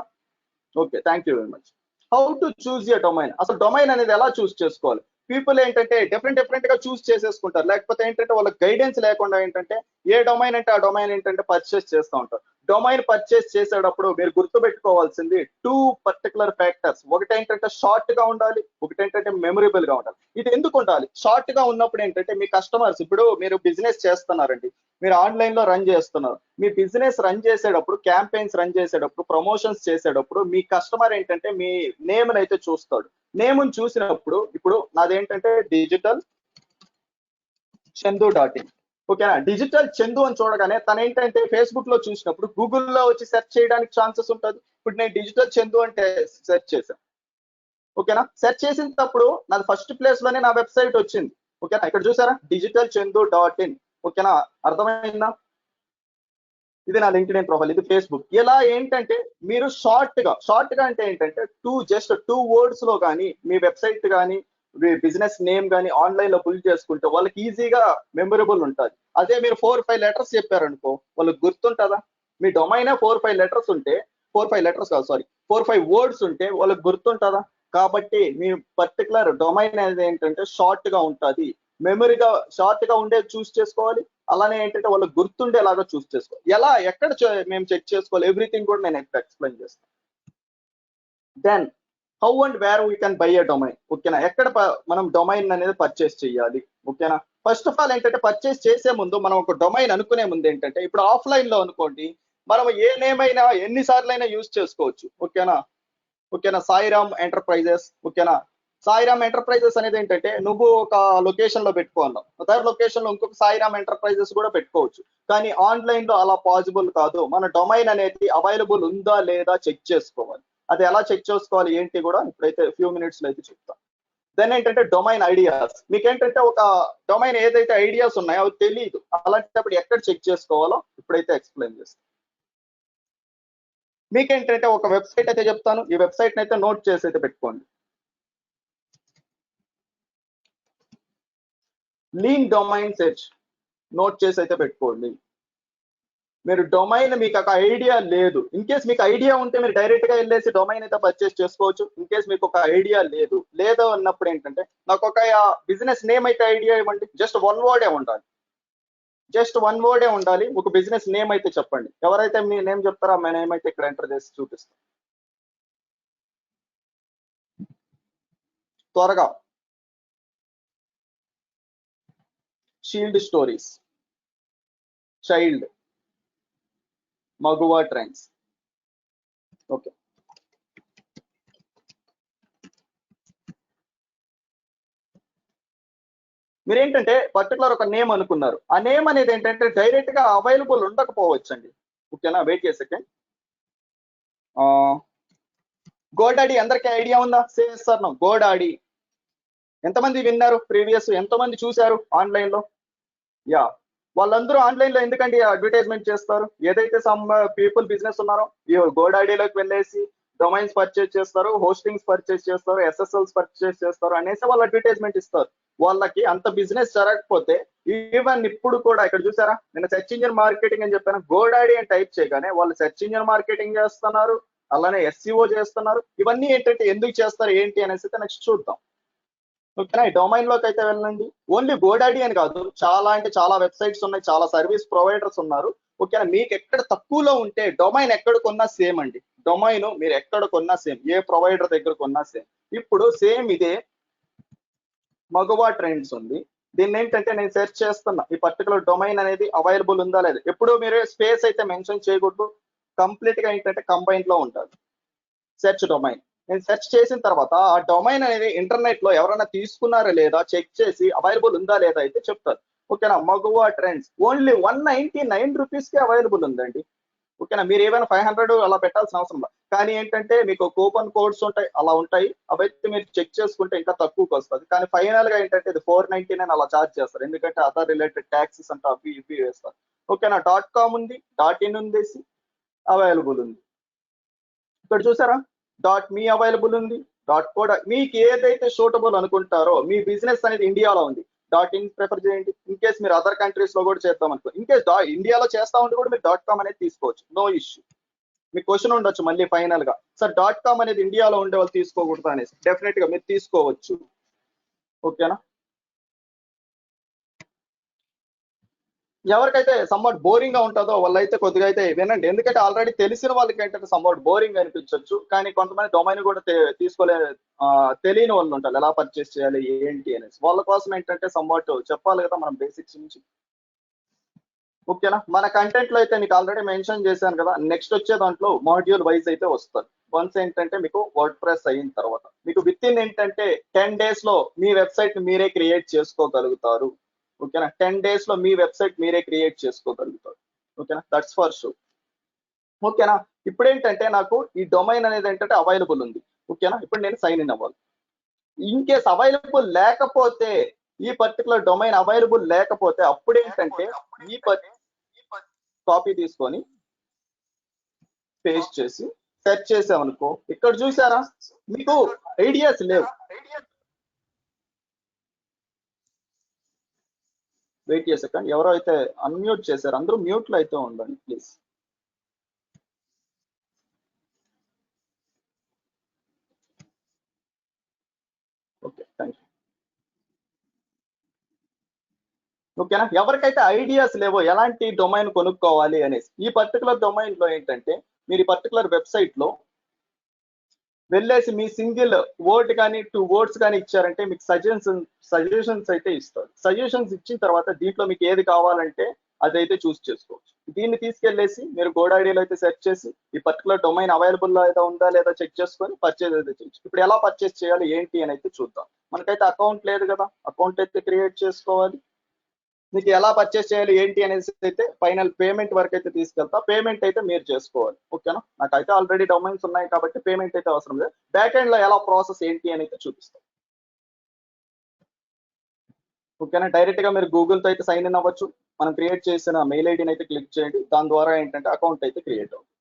Okay, thank you very much. How to choose your domain. అసలు డొమైన్ అనేది ఎలా చూస్ చేసుకోవాలి? పీపుల్ ఏంటంటే డిఫరెంట్ గా చూస్ చేసేసుకుంటారు. లేకపోతే ఏంటంటే వాళ్ళకి గైడెన్స్ లేకుండా ఏంటంటే ఏ డొమైన్ అంటే ఆ డొమైన్ ఏంటంటే పర్చేస్ చేస్తూ ఉంటారు. డొమైన్ పర్చేస్ చేసేటప్పుడు మీరు గుర్తుపెట్టుకోవాల్సింది 2 పర్టికులర్ ఫ్యాక్టర్స్. ఒకటి ఏంటంటే షార్ట్ గా ఉండాలి, ఒకటి ఏంటంటే మెమొరబుల్ గా ఉండాలి. ఇది ఎందుకు ఉండాలి? షార్ట్ గా ఉన్నప్పుడు ఏంటంటే మీ కస్టమర్స్, ఇప్పుడు మీరు బిజినెస్ చేస్తున్నారండి, మీరు ఆన్లైన్ లో రన్ చేస్తున్నారు. మీ బిజినెస్ రన్ చేసేటప్పుడు, క్యాంపెయిన్స్ రన్ చేసేటప్పుడు, ప్రమోషన్స్ చేసేటప్పుడు మీ కస్టమర్ ఏంటంటే మీ నేమ్ అయితే చూస్తాడు. నేమ్ చూసినప్పుడు ఇప్పుడు నాదేంటంటే డిజిటల్ చందు .in. ఓకేనా? డిజిటల్ చందు అని చూడగానే తన ఏంటంటే ఫేస్బుక్ లో చూసినప్పుడు గూగుల్లో వచ్చి సెర్చ్ చేయడానికి ఛాన్సెస్ ఉంటుంది. ఇప్పుడు నేను డిజిటల్ చందు అంటే సెర్చ్ చేశాను. ఓకేనా? సెర్చ్ చేసినప్పుడు నాది ఫస్ట్ ప్లేస్ లోనే నా వెబ్సైట్ వచ్చింది. ఓకేనా? ఇక్కడ చూసారా, డిజిటల్ చందు .in. ఓకేనా? అర్థమైందా? ఇది నా లింక్డ్ఇన్ ప్రొఫైల్, ఇది ఫేస్బుక్. ఇలా ఏంటంటే మీరు షార్ట్ గా అంటే ఏంటంటే జస్ట్ 2 words లో కానీ మీ వెబ్సైట్ కానీ బిజినెస్ నేమ్ కానీ ఆన్లైన్ లో బిల్డ్ చేసుకుంటే వాళ్ళకి ఈజీగా మెమరబుల్ ఉంటుంది. అదే మీరు 4-5 letters చెప్పారనుకో వాళ్ళకి గుర్తుంటుందా? మీ డొమైన్ 4-5 letters ఉంటే, 4-5 letters కాదు సారీ, 4-5 words ఉంటే వాళ్ళకి గుర్తుంటుందా? కాబట్టి మీ పర్టికులర్ డొమైన్ అనేది ఏంటంటే షార్ట్ గా ఉంటుంది, మెమరీగా షార్ట్ గా ఉండేది చూస్ చేసుకోవాలి. అలానే ఏంటంటే వాళ్ళకి గుర్తుండేలాగా చూస్ చేసుకోవాలి. ఎలా ఎక్కడ మేము చెక్ చేసుకోవాలి ఎవ్రీథింగ్ కూడా నేను ఎక్స్ప్లెయిన్ చేస్తాను. Then how and where we can buy a domain. ఓకేనా, ఎక్కడ మనం డొమైన్ అనేది పర్చేస్ చేయాలి. ఓకేనా, ఫస్ట్ ఆఫ్ ఆల్ ఏంటంటే పర్చేస్ చేసే ముందు మనం ఒక డొమైన్ అనుకునే ముందు ఏంటంటే ఇప్పుడు ఆఫ్లైన్ లో అనుకోండి మనం ఏ నేమ్ అయినా ఎన్నిసార్లు అయినా యూజ్ చేసుకోవచ్చు. ఓకేనా, సాయిరామ్ ఎంటర్ప్రైజెస్. ఓకేనా, సాయిరామ్ ఎంటర్ప్రైజెస్ అనేది ఏంటంటే నువ్వు ఒక లొకేషన్ లో పెట్టుకోన్నావు, అదర్ లొకేషన్ లో ఇంకొక సాయిరామ్ ఎంటర్ప్రైజెస్ కూడా పెట్టుకోవచ్చు. కానీ ఆన్లైన్ లో అలా పాసిబుల్ కాదు. మన డొమైన్ అనేది అవైలబుల్ ఉందా లేదా చెక్ చేసుకోవాలి. అది ఎలా చెక్ చేసుకోవాలి ఏంటి కూడా ఇప్పుడైతే ఫ్యూ మినిట్స్ లో అయితే చెప్తాను. దెన్ ఏంటంటే డొమైన్ ఐడియాస్. మీకేంటంటే ఒక డొమైన్ ఏదైతే ఐడియాస్ ఉన్నాయో అవి తెలియదు, అలాంటప్పుడు ఎక్కడ చెక్ చేసుకోవాలో ఇప్పుడైతే ఎక్స్ప్లెయిన్ చేస్తాను. మీకేంటంటే ఒక వెబ్సైట్ అయితే చెప్తాను, ఈ వెబ్సైట్ అయితే నోట్ చేసి అయితే పెట్టుకోండి. లీన్ డొమైన్ సెర్చ్ నోట్ చేసి అయితే పెట్టుకోండి. మీరు డొమైన్ మీకు ఒక ఐడియా లేదు, ఇన్ కేస్ మీకు ఐడియా ఉంటే మీరు డైరెక్ట్ గా వెళ్ళేసి డొమైన్ అయితే పర్చేస్ చేసుకోవచ్చు. ఇన్ కేస్ మీకు ఒక ఐడియా లేదు అన్నప్పుడు ఏంటంటే నాకు ఒక బిజినెస్ నేమ్ అయితే ఐడియా ఇవ్వండి. జస్ట్ 1 word ఉండాలి, జస్ట్ 1 word ఉండాలి. ఒక బిజినెస్ నేమ్ అయితే చెప్పండి. ఎవరైతే మీ నేమ్ చెప్తారో ఆ నేమ్ అయితే ఇక్కడ ఎంటర్ చేసి చూపిస్తాను త్వరగా. షీల్డ్ స్టోరీస్, చైల్డ్, మగువా ట్రెండ్స్. ఓకే, మీరు ఏంటంటే పర్టికులర్ ఒక నేమ్ అనుకున్నారు, ఆ నేమ్ అనేది ఏంటంటే డైరెక్ట్ గా అవైలబుల్ ఉండకపోవచ్చు అండి. ఓకేనా, వెయిట్ చేసే సెకండ్. గోడాడీ అందరికీ ఐడియా ఉందా? చేస్తాను గోడాడీ. ఎంతమంది విన్నారు ప్రీవియస్, ఎంతమంది చూశారు ఆన్లైన్ లో? యా, వాళ్ళందరూ ఆన్లైన్ లో ఎందుకండి అడ్వర్టైజ్మెంట్ చేస్తారు? ఏదైతే సమ్ పీపుల్ బిజినెస్ ఉన్నారో ఈ గోడాడీలోకి వెళ్ళేసి డొమైన్స్ పర్చేస్ చేస్తారు, హోస్టింగ్స్ పర్చేస్ చేస్తారు, ఎస్ఎస్ఎల్స్ పర్చేస్ చేస్తారు అనేసి వాళ్ళు అడ్వర్టైజ్మెంట్ ఇస్తారు. వాళ్ళకి అంత బిజినెస్ జరగకపోతే ఈవెన్ ఇప్పుడు కూడా ఇక్కడ చూసారా, నేను సెర్చ్ ఇంజిన్ మార్కెటింగ్ అని చెప్పాను, గోడాడీ అని టైప్ చేయగానే వాళ్ళు సెర్చ్ ఇంజిన్ మార్కెటింగ్ చేస్తున్నారు, అలానే ఎస్సీఓ చేస్తున్నారు. ఇవన్నీ ఏంటంటే ఎందుకు చేస్తారు ఏంటి అనేసి అయితే నెక్స్ట్ చూద్దాం. ఓకేనా, ఈ డొమైన్ లోకి అయితే వెళ్ళండి. ఓన్లీ గోడాడీ అని కాదు, చాలా అంటే చాలా వెబ్సైట్స్ ఉన్నాయి, చాలా సర్వీస్ ప్రొవైడర్స్ ఉన్నారు. ఓకేనా, మీకు ఎక్కడ తక్కువలో ఉంటే డొమైన్ ఎక్కడ కొన్నా సేమ్ అండి. డొమైన్ మీరు ఎక్కడ కొన్నా సేమ్, ఏ ప్రొవైడర్ దగ్గర కొన్నా సేమ్. ఇప్పుడు సేమ్ ఇదే మగవా ట్రెండ్స్ ఉంది. దీన్ని ఏంటంటే నేను సెర్చ్ చేస్తున్నా, ఈ పర్టికులర్ డొమైన్ అనేది అవైలబుల్ ఉందా లేదా. ఎప్పుడు మీరు స్పేస్ అయితే మెన్షన్ చేయకూడదు, కంప్లీట్ గా ఏంటంటే కంబైన్ లో ఉంటుంది సెర్చ్ డొమైన్. నేను సెర్చ్ చేసిన తర్వాత ఆ డొమైన్ అనేది ఇంటర్నెట్ లో ఎవరైనా తీసుకున్నారా లేదా చెక్ చేసి అవైలబుల్ ఉందా లేదా అయితే చెప్తారు. ఓకేనా, మగువా ట్రెండ్స్ ఓన్లీ 199 రూపీస్ కి అవైలబుల్ ఉందండి. ఓకేనా, మీరు ఏమైనా 500 అలా పెట్టాల్సిన అవసరం లేదు. కానీ ఏంటంటే మీకు కూపన్ కోడ్స్ ఉంటాయి, అలా ఉంటాయి, అవైతే మీరు చెక్ చేసుకుంటే ఇంకా తక్కువకి వస్తుంది. కానీ ఫైనల్ గా ఏంటంటే ఇది 499 అలా చార్జ్ చేస్తారు, ఎందుకంటే అదర్ రిలేటెడ్ ట్యాక్సెస్ అంటే అవి ఇవి వేస్తారు. ఓకేనా, .com ఉంది, .in ఉంది, అవైలబుల్ ఉంది. ఇక్కడ చూసారా, .me అవైలబుల్ ఉంది, .co మీకు ఏదైతే సూటబుల్ అనుకుంటారో. మీ బిజినెస్ అనేది ఇండియాలో ఉంది, .in ప్రిఫర్ చేయండి. ఇన్ కేస్ మీరు అదర్ కంట్రీస్ లో కూడా చేద్దాం అనుకో, ఇన్ కేస్ ఇండియాలో చేస్తా ఉంటే కూడా మీరు .com అనేది తీసుకోవచ్చు, నో ఇష్యూ. మీకు క్వశ్చన్ ఉండొచ్చు మళ్ళీ ఫైనల్ గా, సార్ .com అనేది ఇండియాలో ఉండే వాళ్ళు తీసుకోకూడదు అనేసి. డెఫినెట్ గా మీరు తీసుకోవచ్చు. ఓకేనా, ఎవరికైతే సమ్వాట్ బోరింగ్ గా ఉంటుందో వాళ్ళైతే కొద్దిగా అయితే వినండి, ఎందుకంటే ఆల్రెడీ తెలిసిన వాళ్ళకి ఏంటంటే సమ్వాట్ బోరింగ్ అనిపించవచ్చు. కానీ కొంతమంది డొమైన్ కూడా తీసుకోలే తెలియని వాళ్ళు ఉంటారు, ఎలా పర్చేస్ చేయాలి ఏంటి అనేసి. వాళ్ళ కోసం ఏంటంటే సమ్వాట్ చెప్పాలి కదా మనం బేసిక్స్ నుంచి. ఓకేనా, మన కంటెంట్ లో అయితే మీకు ఆల్రెడీ మెన్షన్ చేశాను కదా, నెక్స్ట్ వచ్చే దాంట్లో మాడ్యూల్ వైజ్ అయితే వస్తుంది. వన్స్ ఏంటంటే మీకు వర్డ్ ప్రెస్ అయిన తర్వాత మీకు విత్ ఇన్ ఏంటంటే 10 days లో మీ వెబ్సైట్ మీరే క్రియేట్ చేసుకోగలుగుతారు. ఓకేనా, 10 days లో మీ వెబ్సైట్ మీరే క్రియేట్ చేసుకోగలుగుతారు. ఓకేనా, దట్స్ ఫర్ షూర్. ఓకేనా, ఇప్పుడు ఏంటంటే నాకు ఈ డొమైన్ అనేది ఏంటంటే అవైలబుల్ ఉంది. ఓకేనా, ఇప్పుడు నేను సైన్ ఇన్ అవ్వాలి. ఇన్ కేస్ అవైలబుల్ లేకపోతే, ఈ పర్టికులర్ డొమైన్ అవైలబుల్ లేకపోతే అప్పుడు ఏంటంటే ఈ కాపీ తీసుకొని పేస్ట్ చేసి సెర్చ్ చేసామనుకో, ఇక్కడ చూసారా మీకు ఐడియాస్ లేవు. వెయిట్ చేసాక ఎవరో అయితే అన్మ్యూట్ చేశారు, అందరూ మ్యూట్ లో అయితే ఉండండి ప్లీజ్. Okay, thank you. ఓకేనా, ఎవరికైతే ఐడియాస్ లేవో ఎలాంటి డొమైన్ కొనుక్కోవాలి అనేసి, ఈ పర్టికులర్ డొమైన్ లో ఏంటంటే మీరు ఈ పర్టికులర్ వెబ్సైట్ లో వెళ్ళేసి మీ సింగిల్ వర్డ్ కానీ 2 words కానీ ఇచ్చారంటే మీకు సజెషన్స్ అయితే ఇస్తారు. సజెషన్స్ ఇచ్చిన తర్వాత దీంట్లో మీకు ఏది కావాలంటే అదైతే చూస్ చేసుకోవచ్చు. దీన్ని తీసుకెళ్లేసి మీరు గోడాడీలో అయితే సెర్చ్ చేసి ఈ పర్టికులర్ డొమైన్ అవైలబుల్ అయితే ఉందా లేదా చెక్ చేసుకొని పర్చేజ్ అయితే చేయొచ్చు. ఇప్పుడు ఎలా పర్చేజ్ చేయాలి ఏంటి అని అయితే చూద్దాం. మనకైతే అకౌంట్ లేదు కదా, అకౌంట్ అయితే క్రియేట్ చేసుకోవాలి. మీకు ఎలా పర్చేస్ చేయాలి ఏంటి అనేసి అయితే ఫైనల్ పేమెంట్ వరకు అయితే తీసుకెళ్తా. పేమెంట్ అయితే మీరు చేసుకోవాలి. ఓకేనా, నాకైతే ఆల్రెడీ డొమైన్స్ ఉన్నాయి కాబట్టి పేమెంట్ అయితే అవసరం లేదు. బ్యాక్ ఎండ్ లో ఎలా ప్రాసెస్ ఏంటి అని అయితే చూపిస్తాం. ఓకేనా, డైరెక్ట్ గా మీరు గూగుల్ తో అయితే సైన్ ఇన్ అవ్వచ్చు. మనం క్రియేట్ చేసిన మెయిల్ ఐడిని అయితే క్లిక్ చేయండి, దాని ద్వారా ఏంటంటే అకౌంట్ అయితే క్రియేట్ అవుతుంది.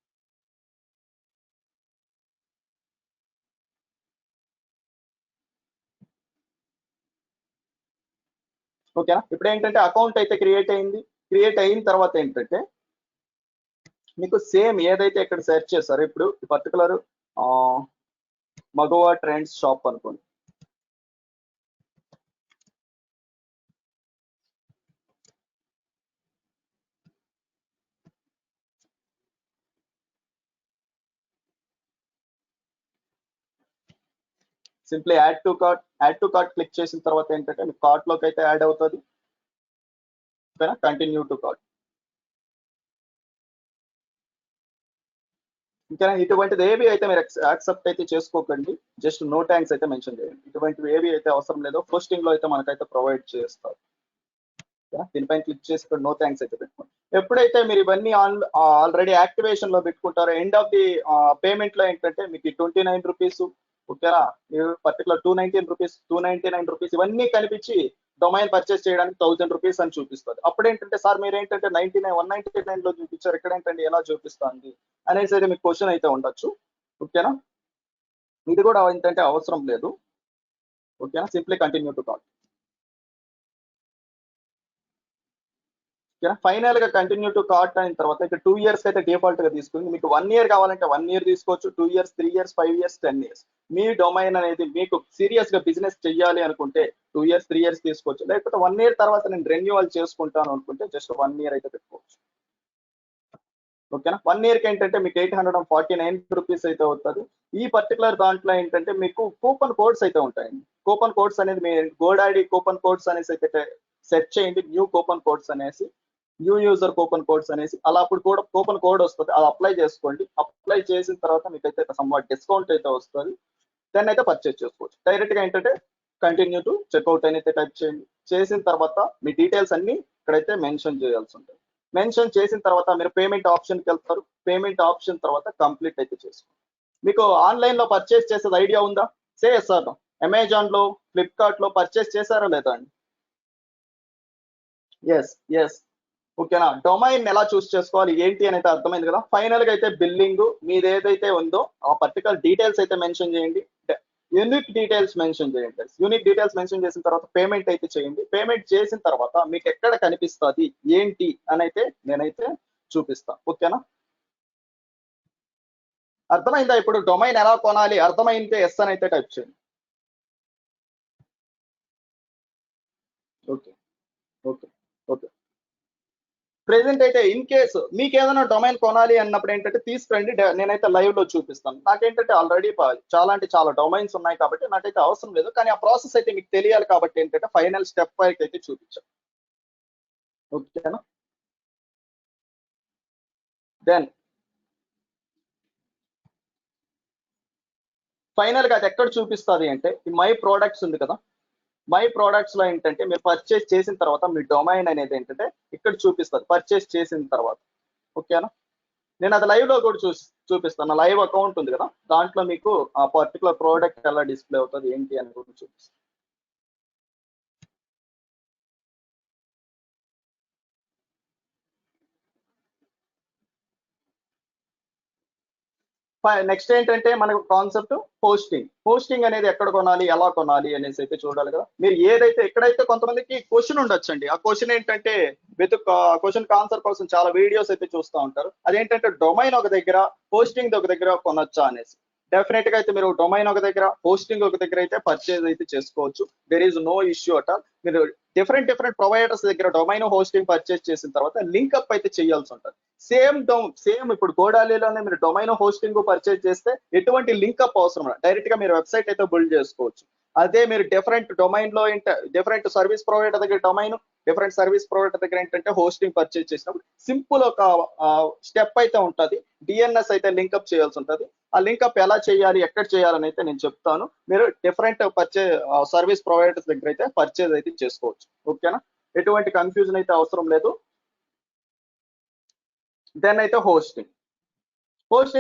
ఓకేనా, ఇప్పుడు ఏంటంటే అకౌంట్ అయితే క్రియేట్ అయింది. క్రియేట్ అయిన తర్వాత ఏంటంటే మీకు సేమ్ ఏదైతే ఇక్కడ సెర్చ్ చేస్తారో, ఇప్పుడు పర్టికులర్ మగవా ట్రెండ్స్ షాప్ అనుకోండి. Simply add to cart click చేసిన తర్వాత ఏంటంటే మీకు కార్ట్ లోకి అయితే యాడ్ అవుతుంది. ఓకేనా, కంటిన్యూ టు కార్ట్. ఇంకా ఇటువంటిది ఏవి అయితే మీరు యాక్సెప్ట్ అయితే చేసుకోకండి, జస్ట్ నో థ్యాంక్స్ అయితే మెన్షన్ చేయండి. ఇటువంటివి ఏవి అయితే అవసరం లేదో పోస్టింగ్ లో అయితే మనకైతే ప్రొవైడ్ చేస్తారు. దీనిపైన క్లిక్ చేసి ఇక్కడ నో థ్యాంక్స్ అయితే పెట్టుకోండి. ఎప్పుడైతే మీరు ఇవన్నీ ఆల్రెడీ యాక్టివేషన్ లో పెట్టుకుంటారో ఎండ్ ఆఫ్ ది పేమెంట్ లో ఏంటంటే మీకు 29 రూపీస్, ఓకేనా, పర్టికులర్ 299 రూపీస్ ఇవన్నీ కనిపించి డొమైన్ పర్చేస్ చేయడానికి 1000 రూపీస్ అని చూపిస్తుంది. అప్పుడు ఏంటంటే సార్ మీరు ఏంటంటే 199 లో చూపించారు, ఇక్కడ ఏంటంటే ఎలా చూపిస్తుంది అనేసి అయితే మీకు క్వశ్చన్ అయితే ఉండొచ్చు. ఓకేనా, ఇది కూడా ఏంటంటే అవసరం లేదు. ఓకేనా, simply continue to cart. Final గా కంటిన్యూ టు కార్ట్ అయిన తర్వాత ఇక్కడ 2 years అయితే డిఫాల్ట్ గా తీసుకుంది. మీకు 1 year కావాలంటే 1 year తీసుకోవచ్చు, 2 years, 3 years, 5 years, 10 years. మీ డొమైన్ అనేది మీకు సీరియస్ గా బిజినెస్ చెయ్యాలి అనుకుంటే 2 years, 3 years తీసుకోవచ్చు. లేకపోతే 1 year తర్వాత నేను రెన్యువల్ చేసుకుంటాను అనుకుంటే జస్ట్ 1 year అయితే పెట్టుకోవచ్చు. ఓకేనా, 1 year కి ఏంటంటే మీకు 849 రూపీస్ అయితే అవుతుంది. ఈ పర్టికులర్ దాంట్లో ఏంటంటే మీకు కూపన్ కోడ్స్ అయితే ఉంటాయండి. కూపన్ కోడ్స్ అనేది మీ గోడాడి కూపన్ కోడ్స్ అనేసి అయితే సెట్ చేయండి, న్యూ కూపన్ కోడ్స్ అనేసి, న్యూ యూజర్ కూపన్ కోడ్స్ అనేసి. అలా అప్పుడు కూడా కూపన్ కోడ్ వస్తుంది, అది అప్లై చేసుకోండి. అప్లై చేసిన తర్వాత మీకు అయితే సమ్వాట్ డిస్కౌంట్ అయితే వస్తుంది. దాన్ని అయితే పర్చేస్ చేసుకోవచ్చు. డైరెక్ట్ గా ఏంటంటే కంటిన్యూ టు చెక్అవుట్ అని అయితే టైప్ చేయండి. చేసిన తర్వాత మీ డీటెయిల్స్ అన్ని ఇక్కడైతే మెన్షన్ చేయాల్సి ఉంటుంది. మెన్షన్ చేసిన తర్వాత మీరు పేమెంట్ ఆప్షన్కి వెళ్తారు. పేమెంట్ ఆప్షన్ తర్వాత కంప్లీట్ అయితే చేసుకోండి. మీకు ఆన్లైన్ లో పర్చేస్ చేసేది ఐడియా ఉందా? సార్ అమెజాన్ లో, ఫ్లిప్కార్ట్ లో పర్చేస్ చేశారా లేదా అండి? ఎస్. ఓకేనా, డొమైన్ ఎలా చూస్ చేసుకోవాలి ఏంటి అని అయితే అర్థమైంది కదా. ఫైనల్ గా అయితే బిల్లింగ్ మీది ఏదైతే ఉందో ఆ పర్టికులర్ డీటెయిల్స్ అయితే మెన్షన్ చేయండి. యూనిక్ డీటెయిల్స్ మెన్షన్ చేయండి. యూనిక్ డీటెయిల్స్ మెన్షన్ చేసిన తర్వాత పేమెంట్ అయితే చేయండి. పేమెంట్ చేసిన తర్వాత మీకు ఎక్కడ కనిపిస్తుంది ఏంటి అని అయితే నేనైతే చూపిస్తాను. ఓకేనా, అర్థమైందా? ఇప్పుడు డొమైన్ ఎలా కొనాలి అర్థమైతే ఎస్ అని అయితే టైప్ చేయండి. Okay okay okay. ప్రెసెంట్ అయితే ఇన్ కేసు మీకు ఏదైనా డొమైన్ కొనాలి అన్నప్పుడు ఏంటంటే తీసుకురండి, నేనైతే లైవ్ లో చూపిస్తాను. నాకేంటంటే ఆల్రెడీ చాలా అంటే చాలా డొమైన్స్ ఉన్నాయి కాబట్టి నాకైతే అవసరం లేదు, కానీ ఆ ప్రాసెస్ అయితే మీకు తెలియాలి కాబట్టి ఏంటంటే ఫైనల్ స్టెప్ వరకు అయితే చూపించాను. ఓకేనా, దెన్ ఫైనల్ గా అది ఎక్కడ చూపిస్తుంది అంటే మై ప్రోడక్ట్స్ ఉంది కదా, మై ప్రోడక్ట్స్ లో ఏంటంటే మీరు పర్చేస్ చేసిన తర్వాత మీ డొమైన్ అనేది ఏంటంటే ఇక్కడ చూపిస్తుంది పర్చేస్ చేసిన తర్వాత. ఓకేనా, నేను అది లైవ్ లో కూడా చూపిస్తాను. లైవ్ అకౌంట్ ఉంది కదా, దాంట్లో మీకు ఆ పర్టికులర్ ప్రోడక్ట్ ఎలా డిస్ప్లే అవుతుంది ఏంటి అని కూడా చూపిస్తాను. నెక్స్ట్ ఏంటంటే మనకు కాన్సెప్ట్ హోస్టింగ్ అనేది ఎక్కడ కొనాలి, ఎలా కొనాలి అనేసి అయితే చూడాలి కదా. మీరు ఏదైతే ఎక్కడైతే కొంతమందికి క్వశ్చన్ ఉండొచ్చండి, ఆ క్వశ్చన్ ఏంటంటే క్వశ్చన్ ఆన్సర్ కోసం చాలా వీడియోస్ అయితే చూస్తూ ఉంటారు. అదేంటంటే డొమైన్ ఒక దగ్గర, హోస్టింగ్ ఒక దగ్గర కొనొచ్చా అనేసి. డెఫినెట్ గా అయితే మీరు డొమైన్ ఒక దగ్గర, హోస్టింగ్ ఒక దగ్గర అయితే పర్చేజ్ అయితే చేసుకోవచ్చు. There is no issue at all. మీరు డిఫరెంట్ ప్రొవైడర్స్ దగ్గర డొమైన్ హోస్టింగ్ పర్చేజ్ చేసిన తర్వాత లింక్ అప్ అయితే చేయాల్సి ఉంటుంది. సేమ్ ఇప్పుడు గోడాలీలోనే మీరు డొమైన్ హోస్టింగ్ పర్చేజ్ చేస్తే ఎటువంటి లింక్ అప్ అవసరం లేదు, డైరెక్ట్ గా మీరు వెబ్సైట్ అయితే బిల్డ్ చేసుకోవచ్చు. అదే మీరు డిఫరెంట్ డొమైన్ లో డిఫరెంట్ సర్వీస్ ప్రొవైడర్ దగ్గర డొమైన్, డిఫరెంట్ సర్వీస్ ప్రొవైడర్ దగ్గర ఏంటంటే హోస్టింగ్ పర్చేజ్ చేసినప్పుడు సింపుల్ ఒక స్టెప్ అయితే ఉంటుంది, డిఎన్ఎస్ అయితే లింక్అప్ చేయాల్సి ఉంటుంది. ఆ లింక్అప్ ఎలా చేయాలి, ఎక్కడ చేయాలని అయితే నేను చెప్తాను. మీరు డిఫరెంట్ సర్వీస్ ప్రొవైడర్స్ దగ్గర అయితే పర్చేజ్ అయితే చేసుకోవచ్చు. ఓకేనా, ఎటువంటి కన్ఫ్యూజన్ అయితే అవసరం లేదు. దెన్ అయితే హోస్టింగ్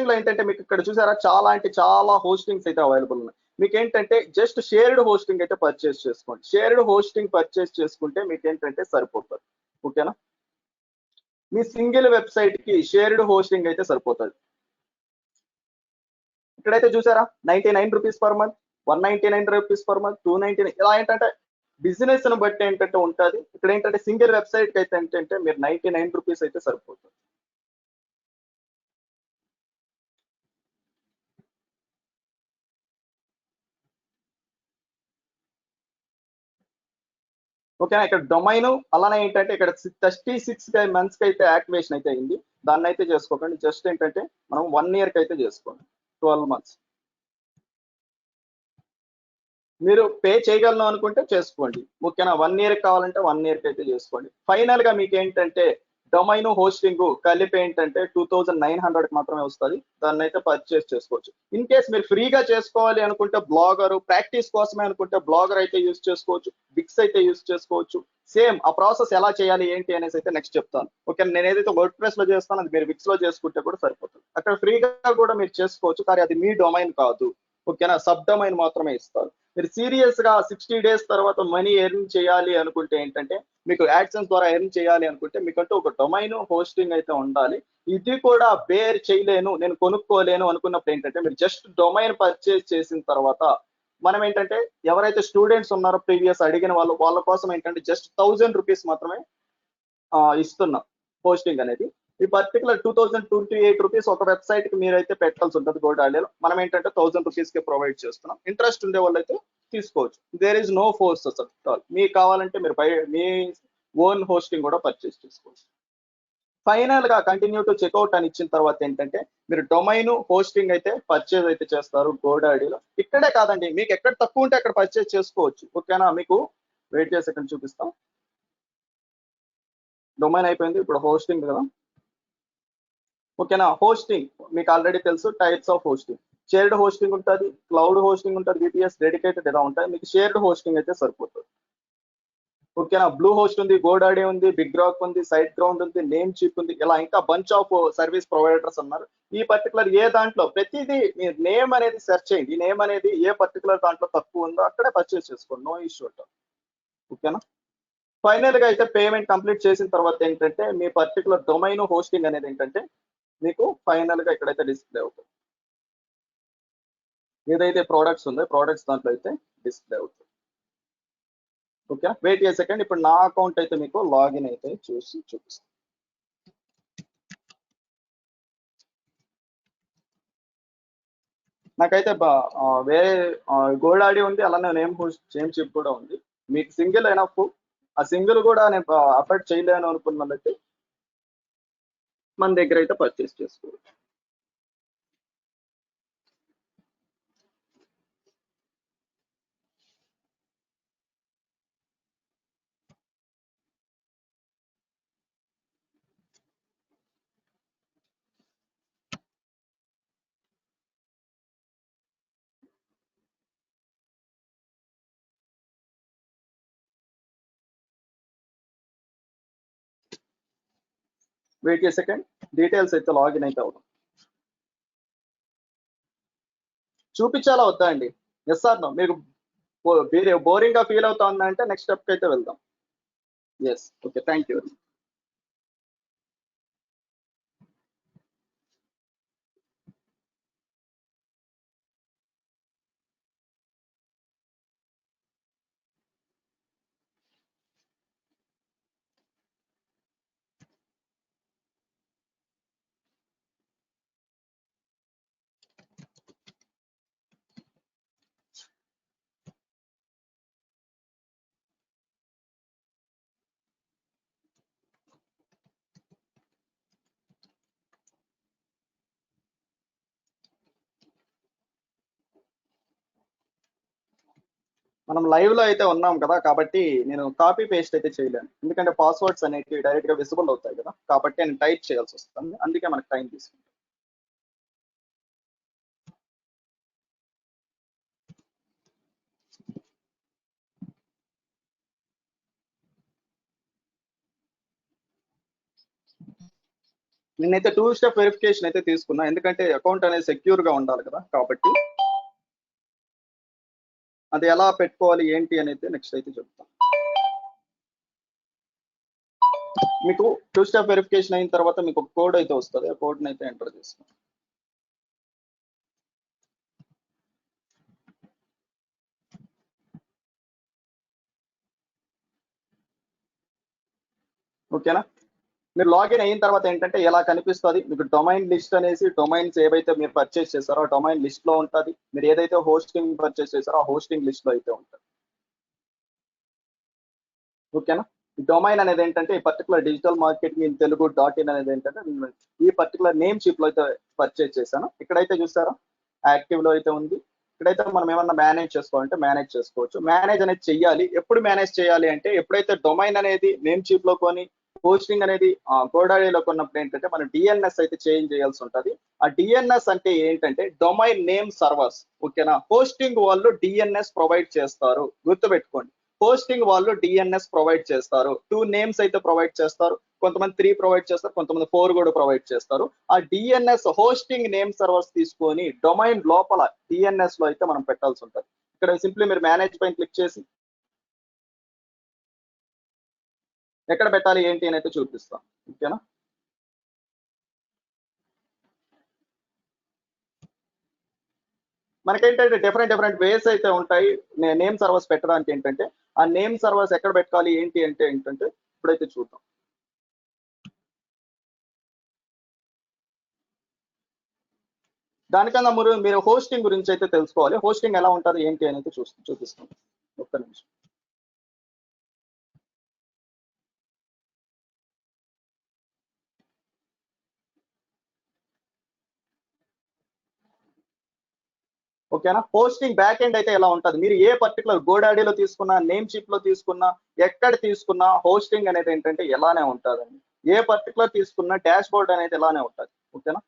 లో ఏంటంటే మీకు ఇక్కడ చూసారా చాలా అంటే చాలా హోస్టింగ్స్ అయితే అవైలబుల్ ఉన్నాయి. మీకు ఏంటంటే జస్ట్ షేర్డ్ హోస్టింగ్ అయితే పర్చేస్ చేసుకోండి. షేర్డ్ హోస్టింగ్ పర్చేస్ చేసుకుంటే మీకు ఏంటంటే సరిపోతుంది. ఓకేనా, మీ సింగిల్ వెబ్సైట్ కి షేర్డ్ హోస్టింగ్ అయితే సరిపోతుంది. ఇక్కడైతే చూసారా 99 rupees per month, 199 rupees per month, 299, ఇలా ఏంటంటే బిజినెస్ ను బట్టి ఏంటంటే ఉంటుంది. ఇక్కడ ఏంటంటే సింగిల్ వెబ్సైట్ కి అయితే ఏంటంటే మీరు 99 రూపీస్ అయితే సరిపోతుంది. ఓకేనా, ఇక్కడ డొమైన్ అలానే ఏంటంటే ఇక్కడ 36 మంత్స్ కి అయితే యాక్టివేషన్ అయితే అయింది. దాన్ని అయితే చేసుకోకండి, జస్ట్ ఏంటంటే మనం 1 year కి అయితే చేసుకోండి, 12 months. మీరు పే చేయగలను అనుకుంటే చేసుకోండి. ఓకేనా, 1 year కావాలంటే 1 year కి అయితే చేసుకోండి. ఫైనల్ గా మీకు ఏంటంటే డొమైన్ హోస్టింగ్ కలిపి ఏంటంటే 2900 మాత్రమే వస్తుంది. దాన్ని అయితే పర్చేస్ చేసుకోవచ్చు. ఇన్ కేస్ మీరు ఫ్రీగా చేసుకోవాలి అనుకుంటే బ్లాగర్, ప్రాక్టీస్ కోసమే అనుకుంటే బ్లాగర్ అయితే యూస్ చేసుకోవచ్చు, విక్స్ అయితే యూస్ చేసుకోవచ్చు. సేమ్ ఆ ప్రాసెస్ ఎలా చేయాలి ఏంటి అనేసి అయితే నెక్స్ట్ చెప్తాను. ఓకే, నేను ఏదైతే వర్డ్ ప్రెస్ లో చేస్తాను అది మీరు విక్స్ లో చేసుకుంటే కూడా సరిపోతుంది. అక్కడ ఫ్రీగా కూడా మీరు చేసుకోవచ్చు, కానీ అది మీ డొమైన్ కాదు. ఓకేనా, సబ్ డొమైన్ మాత్రమే ఇస్తారు. మీరు సీరియస్ గా 60 days తర్వాత మనీ ఎర్న్ చేయాలి అనుకుంటే ఏంటంటే మీకు యాడ్సెన్స్ ద్వారా ఎర్న్ చేయాలి అనుకుంటే మీకంటూ ఒక డొమైన్ హోస్టింగ్ అయితే ఉండాలి. ఇది కూడా బేర్ చేయలేను, నేను కొనుక్కోలేను అనుకున్నప్పుడు ఏంటంటే మీరు జస్ట్ డొమైన్ పర్చేస్ చేసిన తర్వాత మనం ఏంటంటే ఎవరైతే స్టూడెంట్స్ ఉన్నారో ప్రీవియస్ అడిగిన వాళ్ళ కోసం ఏంటంటే జస్ట్ 1000 రూపీస్ మాత్రమే ఇస్తున్నాం హోస్టింగ్ అనేది. ఈ పర్టికులర్ 2028 రూపీస్ ఒక వెబ్సైట్ కి మీరైతే పెట్టాల్సి ఉంటుంది గోడాలీలో. మనం ఏంటంటే 1000 రూపీస్ కి ప్రొవైడ్ చేస్తున్నాం. ఇంట్రెస్ట్ ఉండే వాళ్ళు అయితే తీసుకోవచ్చు. There is no force at all. మీకు కావాలంటే మీరు మీ ఓన్ హోస్టింగ్ కూడా పర్చేస్ చేసుకోవచ్చు. ఫైనల్ గా కంటిన్యూ టు చెక్అవుట్ అని ఇచ్చిన తర్వాత ఏంటంటే మీరు డొమైన్ హోస్టింగ్ అయితే పర్చేజ్ అయితే చేస్తారు గోడాడీలో. ఇక్కడే కాదండి, మీకు ఎక్కడ తక్కువ ఉంటే అక్కడ పర్చేజ్ చేసుకోవచ్చు. ఓకేనా, మీకు వెయిట్ చేసి ఇక్కడ చూపిస్తాం. డొమైన్ అయిపోయింది, ఇప్పుడు హోస్టింగ్ కదా. ఓకేనా, హోస్టింగ్ మీకు ఆల్రెడీ తెలుసు, types of hosting. Shared hosting ఉంటుంది, క్లౌడ్ హోస్టింగ్ ఉంటుంది, విపిఎస్ డెడికేటెడ్ ఇలా ఉంటాయి. మీకు షేర్డ్ హోస్టింగ్ అయితే సరిపోతుంది. ఓకేనా, బ్లూ హోస్ట్ ఉంది, గోడాడీ ఉంది, బిగ్ రాక్ ఉంది, సైట్ గ్రౌండ్ ఉంది, నేమ్ చీప్ ఉంది, ఇలా ఇంకా బంచ్ ఆఫ్ సర్వీస్ ప్రొవైడర్స్ ఉన్నారు. ఈ పర్టికులర్ ఏ దాంట్లో ప్రతిదీ మీరు నేమ్ అనేది సెర్చ్ చేయండి. ఈ నేమ్ అనేది ఏ పర్టికులర్ దాంట్లో తక్కువ ఉందో అక్కడే పర్చేస్ చేసుకోండి, నో ఇష్యూ అట్. ఓకేనా, ఫైనల్ గా అయితే పేమెంట్ కంప్లీట్ చేసిన తర్వాత ఏంటంటే మీ పర్టికులర్ డొమైన్ హోస్టింగ్ అనేది ఏంటంటే మీకు ఫైనల్ గా ఇక్కడైతే డిస్ప్లే అవుతుంది. ఏదైతే ప్రోడక్ట్స్ ఉందో ప్రోడక్ట్స్ దాంట్లో అయితే డిస్ప్లే అవుతుంది. Okay, wait a second. ఇప్పుడు నా అకౌంట్ అయితే మీకు లాగిన్ అయితే చూపిస్తాను. నాకైతే వేరే గోల్డ్ ఉంది, అలానే నేమ్ చిప్ కూడా ఉంది. మీకు సింగిల్ ఎనఫ్. ఆ సింగిల్ కూడా నేను అఫోర్డ్ చేయలేను అనుకున్న వాళ్ళైతే మన దగ్గర అయితే పర్చేస్ చేసుకోవచ్చు. వెయిట్ ఏ సెకండ్, డీటెయిల్స్ అయితే లాగిన్ అయితే అవుతాం. చూపించాలా వద్దా అండి? Yes sir no? మీకు బోరింగ్ గా ఫీల్ అవుతా ఉందంటే నెక్స్ట్ స్టెప్ అయితే వెళ్దాం. Yes, okay, thank you. మనం లైవ్ లో అయితే ఉన్నాం కదా, కాబట్టి నేను కాపీ పేస్ట్ అయితే చేయలేను, ఎందుకంటే పాస్వర్డ్స్ అనేవి డైరెక్ట్ గా విజిబుల్ అవుతాయి కదా, కాబట్టి నేను టైప్ చేయాల్సి వస్తుంది, అందుకే మనకు టైం తీసుకుంటాం. నేనైతే 2 స్టెప్ వెరిఫికేషన్ అయితే తీసుకున్నా, ఎందుకంటే అకౌంట్ అనేది సెక్యూర్ గా ఉండాలి కదా, కాబట్టి అది ఎలా పెట్టుకోవాలి ఏంటి అనేది నెక్స్ట్ అయితే చెప్తాను. మీకు 2 స్టెప్ వెరిఫికేషన్ అయిన తర్వాత మీకు ఒక కోడ్ అయితే వస్తుంది, ఆ కోడ్ని అయితే ఎంటర్ చేసుకోండి. ఓకేనా? మీరు లాగిన్ అయిన తర్వాత ఏంటంటే ఎలా కనిపిస్తుంది మీకు డొమైన్ లిస్ట్ అనేసి, డొమైన్స్ ఏవైతే మీరు పర్చేస్ చేశారో ఆ డొమైన్ లిస్ట్ లో ఉంటుంది. మీరు ఏదైతే హోస్టింగ్ పర్చేస్ చేశారో ఆ హోస్టింగ్ లిస్ట్ లో అయితే ఉంటుంది. ఓకేనా? డొమైన్ అనేది ఏంటంటే ఈ particular digital marketing in Telugu .in అనేది ఏంటంటే ఈ పర్టికులర్ నేమ్ షిప్ లో అయితే పర్చేస్ చేశాను. ఇక్కడైతే చూసారా యాక్టివ్ లో అయితే ఉంది. ఇక్కడైతే మనం ఏమన్నా మేనేజ్ చేసుకోవాలంటే మేనేజ్ చేసుకోవచ్చు. మేనేజ్ అనేది చెయ్యాలి. ఎప్పుడు మేనేజ్ చేయాలి అంటే ఎప్పుడైతే డొమైన్ అనేది నేమ్ షిప్ లో కొని హోస్టింగ్ అనేది గోడాడీలో కొన్నప్పుడు ఏంటంటే మనం డిఎన్ఎస్ అయితే చేంజ్ చేయాల్సి ఉంటుంది. ఆ డిఎన్ఎస్ అంటే ఏంటంటే డొమైన్ నేమ్ సర్వర్స్. ఓకేనా? హోస్టింగ్ వాళ్ళు డిఎన్ఎస్ ప్రొవైడ్ చేస్తారు, గుర్తుపెట్టుకోండి. హోస్టింగ్ వాళ్ళు డిఎన్ఎస్ ప్రొవైడ్ చేస్తారు. 2 నేమ్స్ అయితే ప్రొవైడ్ చేస్తారు, కొంతమంది 3 ప్రొవైడ్ చేస్తారు, కొంతమంది 4 కూడా ప్రొవైడ్ చేస్తారు. ఆ డిఎన్ఎస్ హోస్టింగ్ నేమ్ సర్వర్స్ తీసుకొని డొమైన్ లోపల డిఎన్ఎస్ లో అయితే మనం పెట్టాల్సి ఉంటుంది. ఇక్కడ సింప్లీ మీరు మేనేజ్ పైన క్లిక్ చేసి ఎక్కడ పెట్టాలి ఏంటి అని అయితే చూపిస్తాం. ఓకేనా? మనకేంటంటే డిఫరెంట్ వేస్ అయితే ఉంటాయి నేమ్ సర్వర్స్ పెట్టడానికి. ఏంటంటే ఆ నేమ్ సర్వర్స్ ఎక్కడ పెట్టాలి ఏంటి అంటే ఏంటంటే ఇప్పుడైతే చూద్దాం. దానికన్నా మీరు హోస్టింగ్ గురించి అయితే తెలుసుకోవాలి. హోస్టింగ్ ఎలా ఉంటుంది ఏంటి అనేది చూపిస్తాం. ఒక్క నిమిషం. ఓకేనా? హోస్టింగ్ బ్యాక్ ఎండ్ అయితే ఎలా ఉంటుంది, మీరు ఏ పర్టికులర్ గోడాడీలో తీసుకున్నా, నేమ్ షిప్ లో తీసుకున్నా, ఎక్కడ తీసుకున్నా హోస్టింగ్ అనేది ఏంటంటే ఎలానే ఉంటుందండి. ఏ పర్టికులర్ తీసుకున్నా డాష్ బోర్డ్ అనేది ఎలానే ఉంటుంది. ఓకేనా?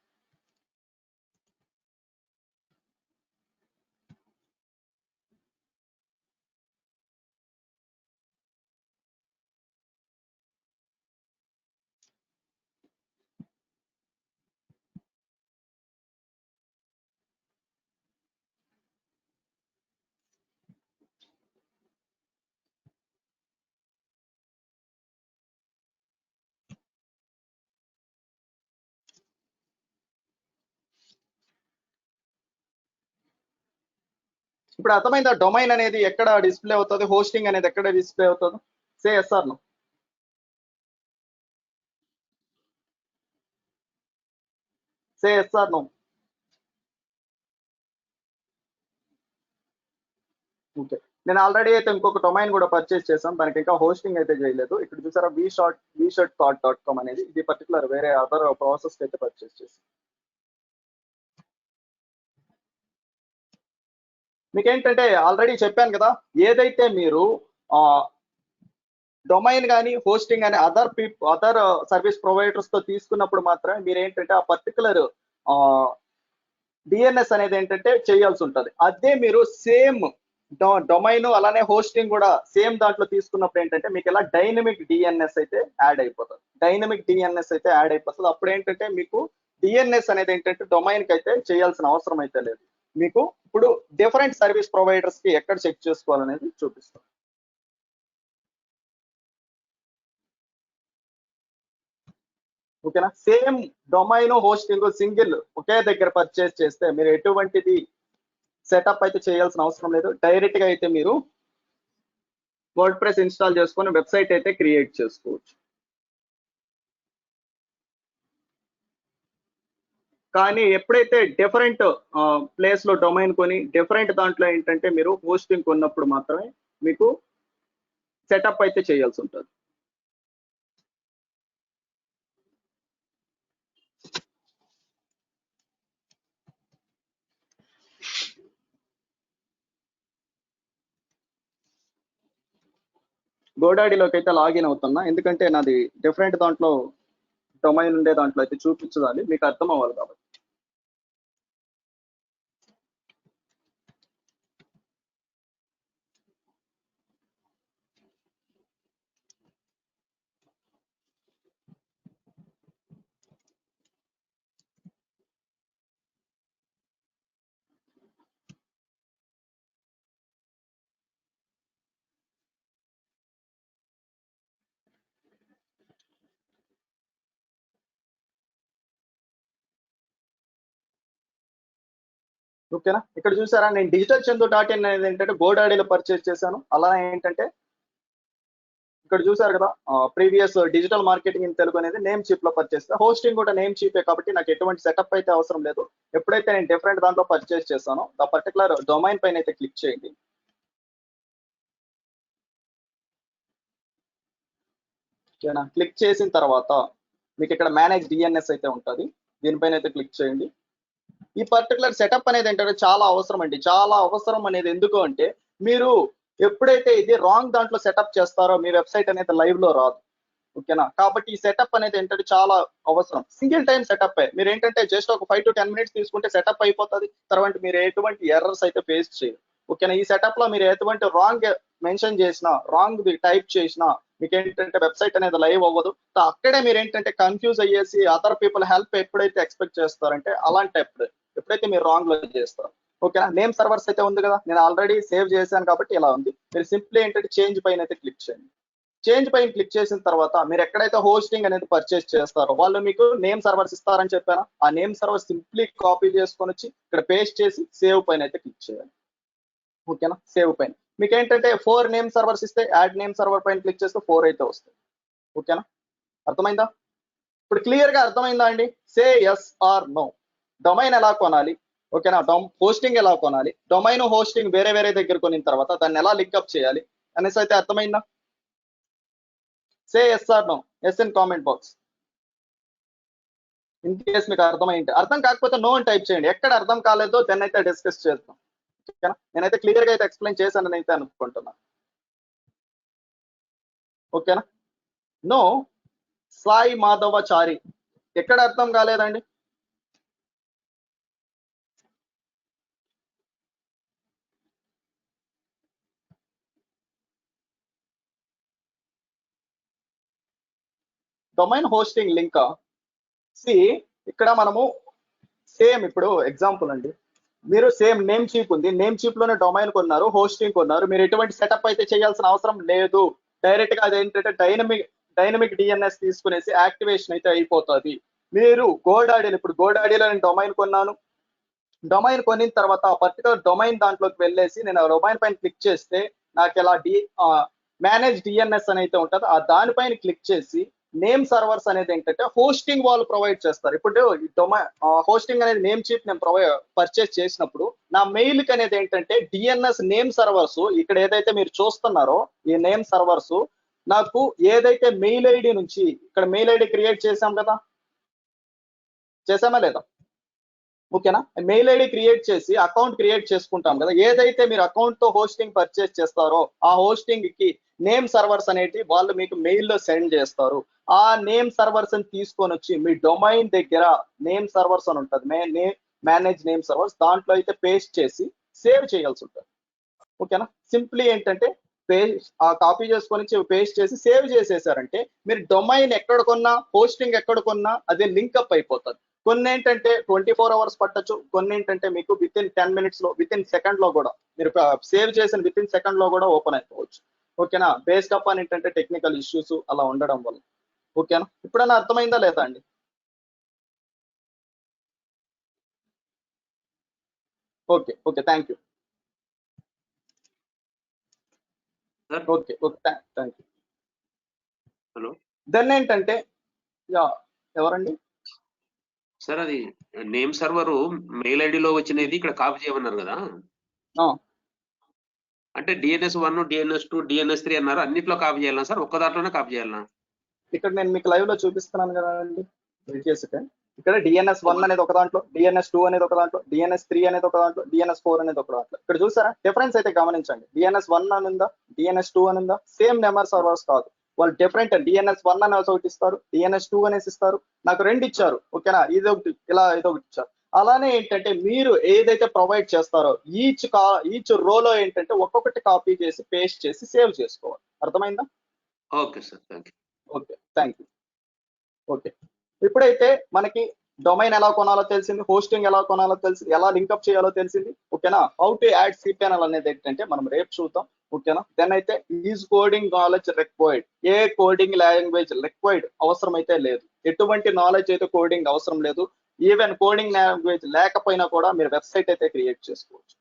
ఇప్పుడు అర్థమైందా డొమైన్ అనేది ఎక్కడ డిస్ప్లే అవుతుంది, హోస్టింగ్ అనేది ఎక్కడ డిస్ప్లే అవుతుంది? సే ఎస్ఆర్ నో. సే ఎస్ఆర్ నో. ఓకే, నేను ఆల్రెడీ అయితే ఇంకొక డొమైన్ కూడా పర్చేస్ చేశాను, దానికి ఇంకా హోస్టింగ్ అయితే చేయలేదు. ఇక్కడ చూసారా vshot.com అనేది, ఇది పర్టికులర్ వేరే అదర్ ప్రాసెస్ అయితే పర్చేస్ చేశాను. మీకేంటంటే ఆల్రెడీ చెప్పాను కదా, ఏదైతే మీరు డొమైన్ కానీ హోస్టింగ్ కానీ అదర్ సర్వీస్ ప్రొవైడర్స్ తో తీసుకున్నప్పుడు మాత్రమే మీరు ఏంటంటే ఆ పర్టికులర్ డిఎన్ఎస్ అనేది ఏంటంటే చేయాల్సి ఉంటుంది. అదే మీరు సేమ్ డొమైన్ అలానే హోస్టింగ్ కూడా సేమ్ దాంట్లో తీసుకున్నప్పుడు ఏంటంటే మీకు ఇలా డైనమిక్ డిఎన్ఎస్ అయితే యాడ్ అయిపోతుంది. డైనమిక్ డిఎన్ఎస్ అయితే యాడ్ అయిపోతుంది. అప్పుడు ఏంటంటే మీకు డిఎన్ఎస్ అనేది ఏంటంటే డొమైన్ కి అయితే చేయాల్సిన అవసరం అయితే లేదు. మీకు ఇప్పుడు డిఫరెంట్ సర్వీస్ ప్రొవైడర్స్ కి ఎక్కడ చెక్ చేసుకోవాలనేది చూపిస్తాం. ఓకేనా? సేమ్ డొమైన్ హోస్టింగ్ సింగిల్ ఒకే దగ్గర పర్చేస్ చేస్తే మీరు ఎటువంటిది సెటప్ అయితే చేయాల్సిన అవసరం లేదు. డైరెక్ట్ గా అయితే మీరు వర్డ్ ప్రెస్ ఇన్స్టాల్ చేసుకొని వెబ్సైట్ అయితే క్రియేట్ చేసుకోవచ్చు. కానీ ఎప్పుడైతే డిఫరెంట్ ప్లేస్ లో డొమైన్ కొని డిఫరెంట్ దాంట్లో ఏంటంటే మీరు హోస్టింగ్ కొన్నప్పుడు మాత్రమే మీకు సెటప్ అయితే చేయాల్సి ఉంటుంది. గోడాడీలోకి అయితే లాగిన్ అవుతున్నా, ఎందుకంటే నాది డిఫరెంట్ దాంట్లో డొమైన్ ఉండే దాంట్లో అయితే చూపించాలి, మీకు అర్థం అవ్వాలి కాబట్టి. ఓకేనా, ఇక్కడ చూసారా నేను డిజిటల్ చందు డాట్ ఇన్ అనేది ఏంటంటే గోడాడీలో పర్చేస్ చేశాను. అలా ఏంటంటే ఇక్కడ చూసారు కదా, previous digital marketing in Telugu అనేది నేమ్ చీప్ లో పర్చేస్, హోస్టింగ్ కూడా నేమ్ చీపే కాబట్టి నాకు ఎటువంటి సెటప్ అయితే అవసరం లేదు. ఎప్పుడైతే నేను డిఫరెంట్ దాంట్లో పర్చేస్ చేశానో ఆ పర్టికులర్ డొమైన్ పైన అయితే క్లిక్ చేయండి. ఓకేనా, క్లిక్ చేసిన తర్వాత మీకు ఇక్కడ మేనేజ్ డిఎన్ఎస్ అయితే ఉంటుంది, దీనిపైన అయితే క్లిక్ చేయండి. ఈ పర్టికులర్ సెటప్ అనేది ఏంటంటే చాలా అవసరం అండి, చాలా అవసరం అనేది. ఎందుకు అంటే మీరు ఎప్పుడైతే ఇది రాంగ్ దాంట్లో సెటప్ చేస్తారో మీ వెబ్సైట్ అనేది లైవ్ లో రాదు. ఓకేనా, కాబట్టి ఈ సెటప్ అనేది ఏంటంటే చాలా అవసరం. సింగిల్ టైం సెటప్ మీరు ఏంటంటే జస్ట్ ఒక 5 to 10 minutes తీసుకుంటే సెటప్ అయిపోతుంది. తర్వాత మీరు ఎటువంటి ఎర్రర్స్ అయితే ఫేస్ చేయరు. ఓకేనా, ఈ సెటప్ లో మీరు ఎటువంటి రాంగ్ మెన్షన్ చేసినా, రాంగ్ టైప్ చేసినా మీకు ఏంటంటే వెబ్సైట్ అనేది లైవ్ అవ్వదు. అక్కడే మీరు ఏంటంటే కన్ఫ్యూజ్ అయ్యేసి అదర్ పీపుల్ హెల్ప్ ఎప్పుడైతే ఎక్స్పెక్ట్ చేస్తారంటే అలాంటి ఎప్పుడైతే మీరు రాంగ్ లో చేస్తారు. ఓకేనా, నేమ్ సర్వర్స్ అయితే ఉంది కదా, నేను ఆల్రెడీ సేవ్ చేశాను కాబట్టి ఇలా ఉంది. మీరు సింప్లీ ఏంటంటే చేంజ్ పైన అయితే క్లిక్ చేయండి. చేంజ్ పైన క్లిక్ చేసిన తర్వాత మీరు ఎక్కడైతే హోస్టింగ్ అనేది పర్చేస్ చేస్తారో వాళ్ళు మీకు నేమ్ సర్వర్స్ ఇస్తారని చెప్పాను. ఆ నేమ్ సర్వర్ సింప్లీ కాపీ చేసుకొని వచ్చి ఇక్కడ పేస్ట్ చేసి సేవ్ పైన అయితే క్లిక్ చేయాలి. ఓకేనా, సేవ్ పైన మీకు ఏంటంటే 4 నేమ్ సర్వర్స్ ఇస్తే యాడ్ నేమ్ సర్వర్ పైన క్లిక్ చేస్తే 4 అయితే వస్తాయి. ఓకేనా, అర్థమైందా? ఇప్పుడు క్లియర్ గా అర్థమైందా అండి? Say yes or no. Domain ఎలా కొనాలి, ఓకేనా, హోస్టింగ్ ఎలా కొనాలి, డొమైన్ హోస్టింగ్ వేరే వేరే దగ్గర కొనిన తర్వాత దాన్ని ఎలా లింక్అప్ చేయాలి అనేసి అయితే అర్థమైందా? Say yes or no, yes in comment box. In case మీకు అర్థమైంది, అర్థం కాకపోతే నో అని టైప్ చేయండి. ఎక్కడ అర్థం కాలేదో దాన్ని అయితే డిస్కస్ చేద్దాం. ఓకేనా, నేనైతే క్లియర్ గా అయితే ఎక్స్ప్లెయిన్ చేశానని అయితే అనుకుంటున్నా. ఓకేనా, నో సాయి మాధవచారి, ఎక్కడ అర్థం కాలేదండి? డొమైన్ హోస్టింగ్ లింక్ ఇక్కడ మనము సేమ్ ఇప్పుడు ఎగ్జాంపుల్ అండి, మీరు సేమ్ నేమ్ చీప్ ఉంది, నేమ్ చీప్ లోనే డొమైన్ కొన్నారు, హోస్టింగ్ కొన్నారు, మీరు ఎటువంటి సెటప్ అయితే చేయాల్సిన అవసరం లేదు. డైరెక్ట్ గా అదేంటంటే డైనమిక్ డిఎన్ఎస్ తీసుకునేసి యాక్టివేషన్ అయితే అయిపోతుంది. మీరు గోడాడీలో, ఇప్పుడు గోడాడీలో నేను డొమైన్ కొన్నాను, డొమైన్ కొనిన తర్వాత ఆ పర్టికులర్ డొమైన్ దాంట్లోకి వెళ్ళేసి నేను ఆ డొమైన్ పైన క్లిక్ చేస్తే నాకు ఇలా మేనేజ్ డిఎన్ఎస్ అని అయితే ఉంటుంది, ఆ దానిపైన క్లిక్ చేసి నేమ్ సర్వర్స్ అనేది ఏంటంటే హోస్టింగ్ వాళ్ళు ప్రొవైడ్ చేస్తారు. ఇప్పుడు హోస్టింగ్ అనేది నేమ్ చీప్ నేను పర్చేస్ చేసినప్పుడు నా మెయిల్ కి అనేది ఏంటంటే డిఎన్ఎస్ నేమ్ సర్వర్స్, ఇక్కడ ఏదైతే మీరు చూస్తున్నారో ఈ నేమ్ సర్వర్స్ నాకు ఏదైతే మెయిల్ ఐడి నుంచి, ఇక్కడ మెయిల్ ఐడి క్రియేట్ చేసాం కదా, చేసామా లేదా? ఓకేనా, మెయిల్ ఐడి క్రియేట్ చేసి అకౌంట్ క్రియేట్ చేసుకుంటాం కదా, ఏదైతే మీరు అకౌంట్ తో హోస్టింగ్ పర్చేస్ చేస్తారో ఆ హోస్టింగ్ కి నేమ్ సర్వర్స్ అనేవి వాళ్ళు మీకు మెయిల్ లో సెండ్ చేస్తారు. ఆ నేమ్ సర్వర్స్ అని తీసుకొని వచ్చి మీ డొమైన్ దగ్గర నేమ్ సర్వర్స్ అని ఉంటుంది, మేనేజ్ నేమ్ సర్వర్స్, దాంట్లో అయితే పేస్ట్ చేసి సేవ్ చేయాల్సి ఉంటుంది. ఓకేనా, సింప్లీ ఏంటంటే కాపీ చేసుకొని పేస్ట్ చేసి సేవ్ చేసేసారంటే మీరు డొమైన్ ఎక్కడ కొన్నా, హోస్టింగ్ ఎక్కడ కొన్నా అదే లింక్అప్ అయిపోతుంది. కొన్ని ఏంటంటే 24 hours పట్టచ్చు, కొన్ని ఏంటంటే మీకు విత్ ఇన్ 10 minutes లో, విత్ ఇన్ సెకండ్ లో కూడా మీరు సేవ్ చేసిన విత్ ఇన్ సెకండ్ లో కూడా ఓపెన్ అయిపోవచ్చు. ఓకేనా, బేస్డ్ అప్ అని ఏంటంటే టెక్నికల్ ఇష్యూస్ అలా ఉండడం వల్ల. ఓకేనా, ఇప్పుడన్నా అర్థమైందా లేదా అండి? Okay okay, thank you. Okay okay, thank you. Hello, then ఏంటంటే ఎవరండి సార్ అది నేమ్ సర్వర్ మెయిల్ ఐడిలో వచ్చినది ఇక్కడ కాపీ చేయమన్నారు కదా, అంటే DNS1, DNS2, DNS3 అన్నారు, అన్నిట్లో కాపీ చేయాలన్నా సార్? ఒక్క దాంట్లోనే కాపీ చేయాలన్నా? ఇక్కడ నేను మీకు లైవ్ లో చూపిస్తున్నాను కదా అండి, ఇక్కడ DNS1 అనేది ఒక దాంట్లో, DNS2 అనేది ఒక దాంట్లో, DNS3 అనేది ఒక దాంట్లో, DNS4 అనేది ఒక దాంట్లో. ఇక్కడ చూసారా డిఫరెన్స్ అయితే గమనించండి. DNS1 అని ఉందా, DNS2 అని ఉందా, సేమ్ నెంబర్ సర్వర్స్ కాదు, వాళ్ళు డిఫరెంట్. DNS1 అనేసి ఒకటి ఇస్తారు, DNS2 అనేసి ఇస్తారు, నాకు రెండు ఇచ్చారు. ఓకేనా, ఇది ఒకటి ఇలా ఇది ఒకటి ఇచ్చారు. అలానే ఏంటంటే మీరు ఏదైతే ప్రొవైడ్ చేస్తారో ఈచ్ రోలో ఏంటంటే ఒక్కొక్కటి కాపీ చేసి పేస్ట్ చేసి సేవ్ చేసుకోవాలి. అర్థమైందా? Okay sir, thank you. Okay, thank you. Okay, ఇప్పుడైతే మనకి డొమైన్ ఎలా కొనాలో తెలిసింది, హోస్టింగ్ ఎలా కొనాలో తెలిసింది, ఎలా లింకప్ చేయాలో తెలిసింది. ఓకేనా, హౌ టు యాడ్ cPanel అనేది ఏంటంటే మనం రేపు చూద్దాం. ఓకేనా, దెన్ అయితే is coding knowledge required, A coding language required అవసరం అయితే లేదు, ఎటువంటి నాలెడ్జ్ అయితే కోడింగ్ అవసరం లేదు. ఈవెన్ కోడింగ్ లాంగ్వేజ్ లేకపోయినా కూడా మీరు వెబ్సైట్ అయితే క్రియేట్ చేసుకోవచ్చు.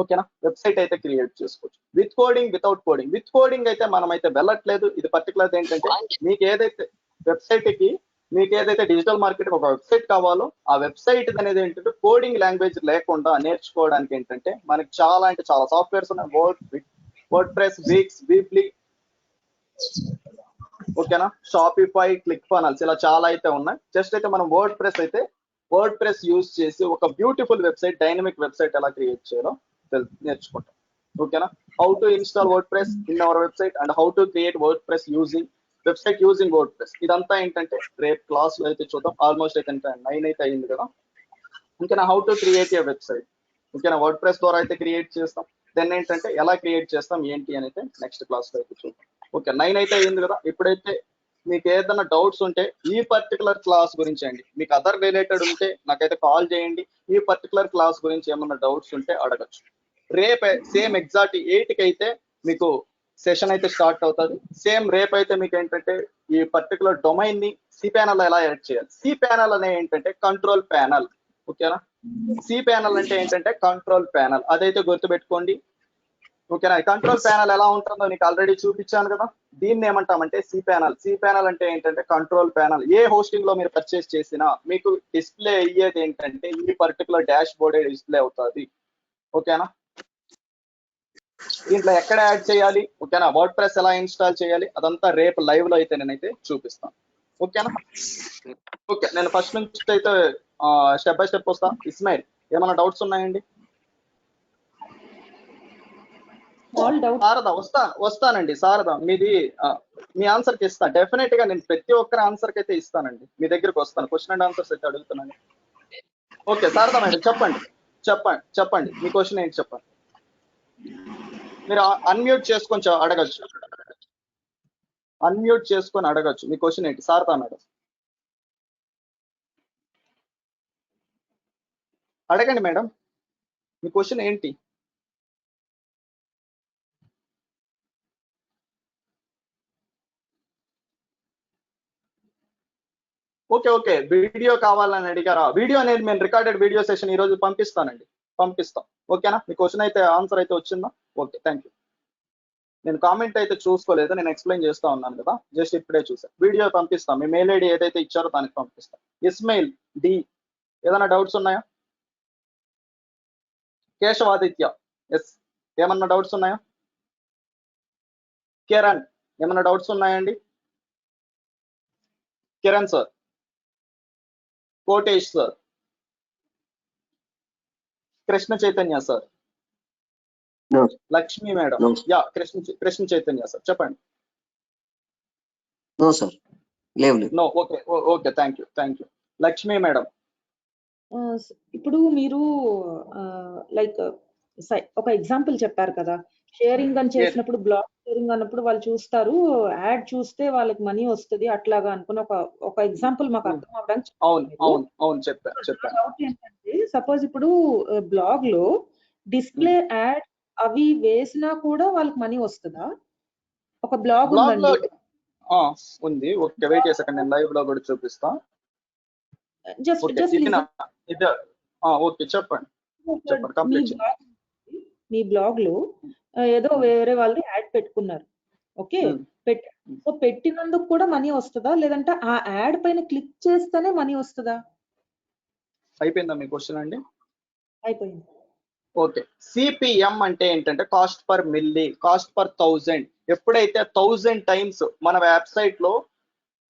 ఓకేనా, వెబ్సైట్ అయితే క్రియేట్ చేసుకోవచ్చు with coding, without coding. With coding అయితే మనం అయితే వెళ్ళట్లేదు. ఇది పర్టికులర్ ఏంటంటే మీకు ఏదైతే వెబ్సైట్ కి మీకు ఏదైతే డిజిటల్ మార్కెట్ ఒక వెబ్సైట్ కావాలో ఆ వెబ్సైట్ అనేది ఏంటంటే కోడింగ్ లాంగ్వేజ్ లేకుండా నేర్చుకోవడానికి ఏంటంటే మనకి చాలా అంటే చాలా సాఫ్ట్వేర్స్ ఉన్నాయి. వర్డ్ ప్రెస్, వీక్స్, వీక్లీ, ఓకేనా, షాపిఫై, క్లిక్ ఫనల్స్, ఇలా చాలా అయితే ఉన్నాయి. జస్ట్ అయితే మనం వర్డ్ ప్రెస్ యూజ్ చేసి ఒక బ్యూటిఫుల్ వెబ్సైట్, డైనమిక్ వెబ్సైట్ ఎలా క్రియేట్ చేయాలో నేర్చుకుంటాం. ఓకేనా, how to install word press in our website and how to create word press using website using word press. ఇదంతా ఏంటంటే రేపు క్లాస్ లో అయితే చూద్దాం. ఆల్మోస్ట్ అయితే 9 అయితే అయింది కదా. ఓకేనా, how to create a website. ఓకేనా, వర్డ్ ప్రెస్ ద్వారా అయితే క్రియేట్ చేస్తాం. దెన్ ఏంటంటే ఎలా క్రియేట్ చేస్తాం ఏంటి అని అయితే నెక్స్ట్ క్లాస్ లో అయితే చూద్దాం. ఓకే, 9 అయితే అయింది కదా. ఇప్పుడైతే మీకు ఏదైనా డౌట్స్ ఉంటే ఈ పర్టికులర్ క్లాస్ గురించి అండి, మీకు అదర్ రిలేటెడ్ ఉంటే నాకైతే కాల్ చేయండి. ఈ పర్టికులర్ క్లాస్ గురించి ఏమన్నా డౌట్స్ ఉంటే అడగచ్చు. రేపే సేమ్ ఎగ్జాక్ట్ 8కి అయితే మీకు సెషన్ అయితే స్టార్ట్ అవుతుంది. సేమ్ రేపు అయితే మీకు ఏంటంటే ఈ పర్టికులర్ డొమైన్ ని cPanel ఎలా యాడ్ చేయాలి. cPanel అనే ఏంటంటే కంట్రోల్ ప్యానల్. ఓకేనా, cPanel అంటే ఏంటంటే కంట్రోల్ ప్యానల్, అదైతే గుర్తుపెట్టుకోండి. ఓకేనా, కంట్రోల్ ప్యానల్ ఎలా ఉంటుందో నీకు ఆల్రెడీ చూపించాను కదా. దీన్ని ఏమంటామంటే cPanel అంటే ఏంటంటే కంట్రోల్ ప్యానల్. ఏ హోస్టింగ్ లో మీరు పర్చేస్ చేసినా మీకు డిస్ప్లే అయ్యేది ఏంటంటే ఈ పర్టికులర్ డాష్ బోర్డే డిస్ప్లే అవుతుంది. ఓకేనా, దీంట్లో ఎక్కడ యాడ్ చేయాలి, ఓకేనా, వర్డ్ ప్రెస్ ఎలా ఇన్స్టాల్ చేయాలి అదంతా రేపు లైవ్ లో అయితే నేనైతే చూపిస్తాను. ఓకేనా, ఓకే, నేను ఫస్ట్ నుంచి అయితే స్టెప్ బై స్టెప్ వస్తా. ఇస్మాయిల్, ఏమైనా డౌట్స్ ఉన్నాయండి? శారదా, వస్తానండి. శారదా, మీ ఆన్సర్ కి ఇస్తాను డెఫినెట్ గా. నేను ప్రతి ఒక్కరి ఆన్సర్ కి అయితే ఇస్తానండి. మీ దగ్గరకు వస్తాను, క్వశ్చన్ అండ్ ఆన్సర్స్ అయితే అడుగుతున్నాను. ఓకే శారదా మేడం, చెప్పండి మీ క్వశ్చన్ ఏంటి చెప్పండి. మీరు అన్మ్యూట్ చేసుకొని అడగచ్చు. మీ క్వశ్చన్ ఏంటి శారదా మేడం? అడగండి మేడం, మీ క్వశ్చన్ ఏంటి? ఓకే, వీడియో కావాలని అడిగారా? వీడియో అనేది నేను రికార్డెడ్ వీడియో సెషన్ ఈ రోజు పంపిస్తాం. ఓకేనా, మీ క్వశ్చన్ అయితే ఆన్సర్ అయితే వచ్చిందా? Okay, thank you. నేను కామెంట్ అయితే చూసుకోలేదు, నేను ఎక్స్ప్లెయిన్ చేస్తా ఉన్నాను కదా, జస్ట్ ఇప్పుడే చూసాను. వీడియో పంపిస్తాం, మీ మెయిల్ ఐడి ఏదైతే ఇచ్చారో దానికి పంపిస్తాం. ఇస్మాయిల్ డి, ఏదైనా డౌట్స్ ఉన్నాయా? కేశవాదిత్య, ఎస్, ఏమన్నా డౌట్స్ ఉన్నాయా? కిరణ్, ఏమన్నా డౌట్స్ ఉన్నాయండి? Kiran sir, Kotesh sir, Krishna Chaitanya sir, Lakshmi madam, yeah Krishna Chaitanya sir, చెప్పండి. నో సార్, లేవు. No, okay, thank you. Lakshmi madam, ఇప్పుడు మీరు లైక్ ఒక ఎగ్జాంపుల్ చెప్పారు కదా, షేరింగ్ అని చేసినప్పుడు బ్లాగ్ షేరింగ్ అన్నప్పుడు వాళ్ళు చూస్తారు, యాడ్ చూస్తే వాళ్ళకి మనీ వస్తుంది అట్లాగా అనుకుని ఒక ఎగ్జాంపుల్ మాకు అర్థం అవడానికి. అవును చెప్పాను. డౌట్ ఏంటంటే సపోజ్ ఇప్పుడు బ్లాగ్ లో డిస్ప్లే యాడ్ అవి వేసినా కూడా వాళ్ళకి మనీ వస్తుందా? ఒక బ్లాగ్ ఉంది. ఓకే, వెయిట్ చేసాకండి, నేను లైవ్ లో కూడా చూపిస్తా. ఓకే, చెప్పండి. మీ బ్లాగ్ లో ఏదో వేరే వాళ్ళు యాడ్ పెట్టుకున్నారు, ఓకే, సో పెట్టినందుకు కూడా మనీ వస్తుందా, లేదంటే ఆ యాడ్ పైన క్లిక్ చేస్తేనే మనీ వస్తుందా? అయిపోయిందా మీ క్వశ్చన్ అండి? అయిపోయింది. ఓకే, CPM అంటే ఏంటంటే cost per milli, cost per 1000. ఎప్పుడైతే 1000 టైమ్స్ మన వెబ్సైట్ లో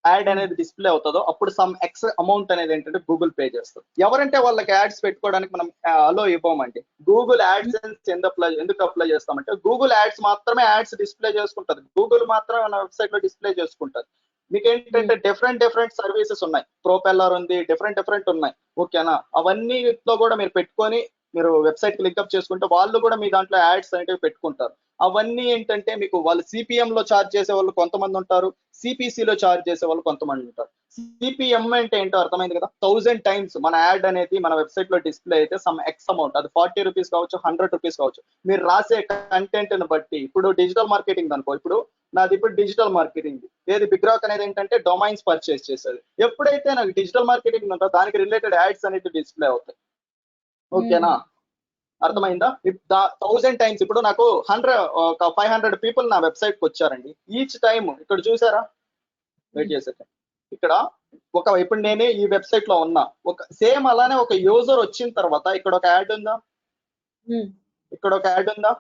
యాడ్ అనేది డిస్ప్లే అవుతుందో అప్పుడు సమ్ ఎక్స్ అమౌంట్ అనేది ఏంటంటే గూగుల్ పే చేస్తుంది. ఎవరంటే వాళ్ళకి యాడ్స్ పెట్టుకోవడానికి మనం అలో ఇవ్వమండి. గూగుల్ యాడ్సెన్స్ ఎందుకు అప్లై చేస్తామంటే గూగుల్ యాడ్స్ మాత్రమే యాడ్స్ డిస్ప్లే చేసుకుంటది. గూగుల్ మాత్రమే మన వెబ్సైట్ లో డిస్ప్లే చేసుకుంటది. మీకు ఏంటంటే డిఫరెంట్ సర్వీసెస్ ఉన్నాయి. ప్రోపెల్లర్ ఉంది, డిఫరెంట్ ఉన్నాయి. ఓకేనా, అవన్నీలో కూడా మీరు పెట్టుకొని మీరు వెబ్సైట్ కి లింక్అప్ చేసుకుంటే వాళ్ళు కూడా మీ దాంట్లో యాడ్స్ అనేవి పెట్టుకుంటారు. అవన్నీ ఏంటంటే మీకు వాళ్ళు సిపిఎం లో చార్జ్ చేసే వాళ్ళు కొంతమంది ఉంటారు, సిపిసిలో చార్జ్ చేసే వాళ్ళు కొంతమంది ఉంటారు. సిపిఎం అంటే ఏంటో అర్థమైంది కదా, 1000 టైమ్స్ మన యాడ్ అనేది మన వెబ్సైట్ లో డిస్ప్లే అయితే సమ్ ఎక్స్ అమౌంట్, అది 40 రూపీస్ కావచ్చు, 100 రూపీస్ కావచ్చు. మీరు రాసే కంటెంట్ ని బట్టి, ఇప్పుడు డిజిటల్ మార్కెటింగ్ అనుకో, ఇప్పుడు నాది ఇప్పుడు డిజిటల్ మార్కెటింగ్, ఏది బిగ్ రాక్ అనేది ఏంటంటే డొమైన్స్ పర్చేస్ చేసేది. ఎప్పుడైతే నాకు డిజిటల్ మార్కెటింగ్ ఉంటుందో దానికి రిలేటెడ్ యాడ్స్ అనేది డిస్ప్లే అవుతాయి. ఓకేనా, అర్థమైందా? 1000 టైమ్స్ ఇప్పుడు నాకు 500 పీపుల్ నా వెబ్సైట్ కి వచ్చారండి. ఈచ్ టైం ఇక్కడ చూసారా, వెయిట్ చేసేట ఇక్కడ ఇప్పుడు నేనే ఈ వెబ్సైట్ లో ఉన్నా, ఒక సేమ్ అలానే ఒక యూజర్ వచ్చిన తర్వాత ఇక్కడ ఒక యాడ్ ఉందా, ఇక్కడ ఒక యాడ్ ఉందా,